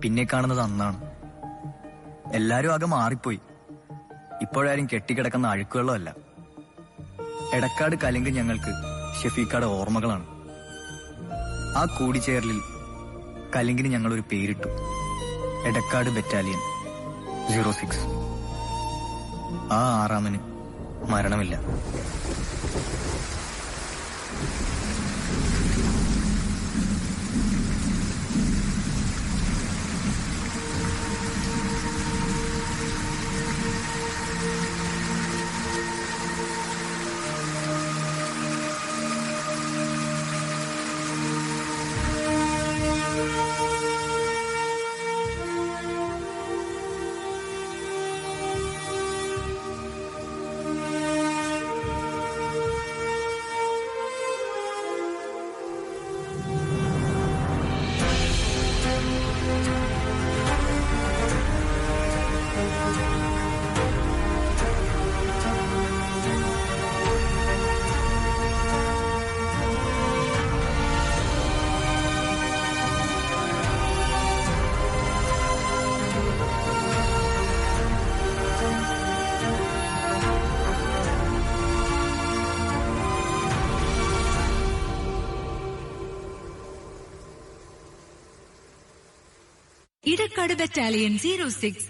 [SPEAKER 1] പിന്നെ കാണുന്നത് അന്നാണ്. എല്ലാരും ആകെ മാറിപ്പോയി. ഇപ്പോഴാരും കെട്ടിക്കിടക്കുന്ന അഴുക്കുകളല്ല. എടക്കാട് കലിങ്ക് ഞങ്ങൾക്ക് ഷെഫീഖാടെ ഓർമ്മകളാണ്. ആ കൂടിച്ചേരലിൽ കലിങ്കിന് ഞങ്ങളൊരു പേരിട്ടു, എടക്കാട് ബറ്റാലിയൻ 06. ആ 6-ാമന് മരണമില്ല.
[SPEAKER 7] ഇടക്കാട് ബറ്റാലിയൻ 06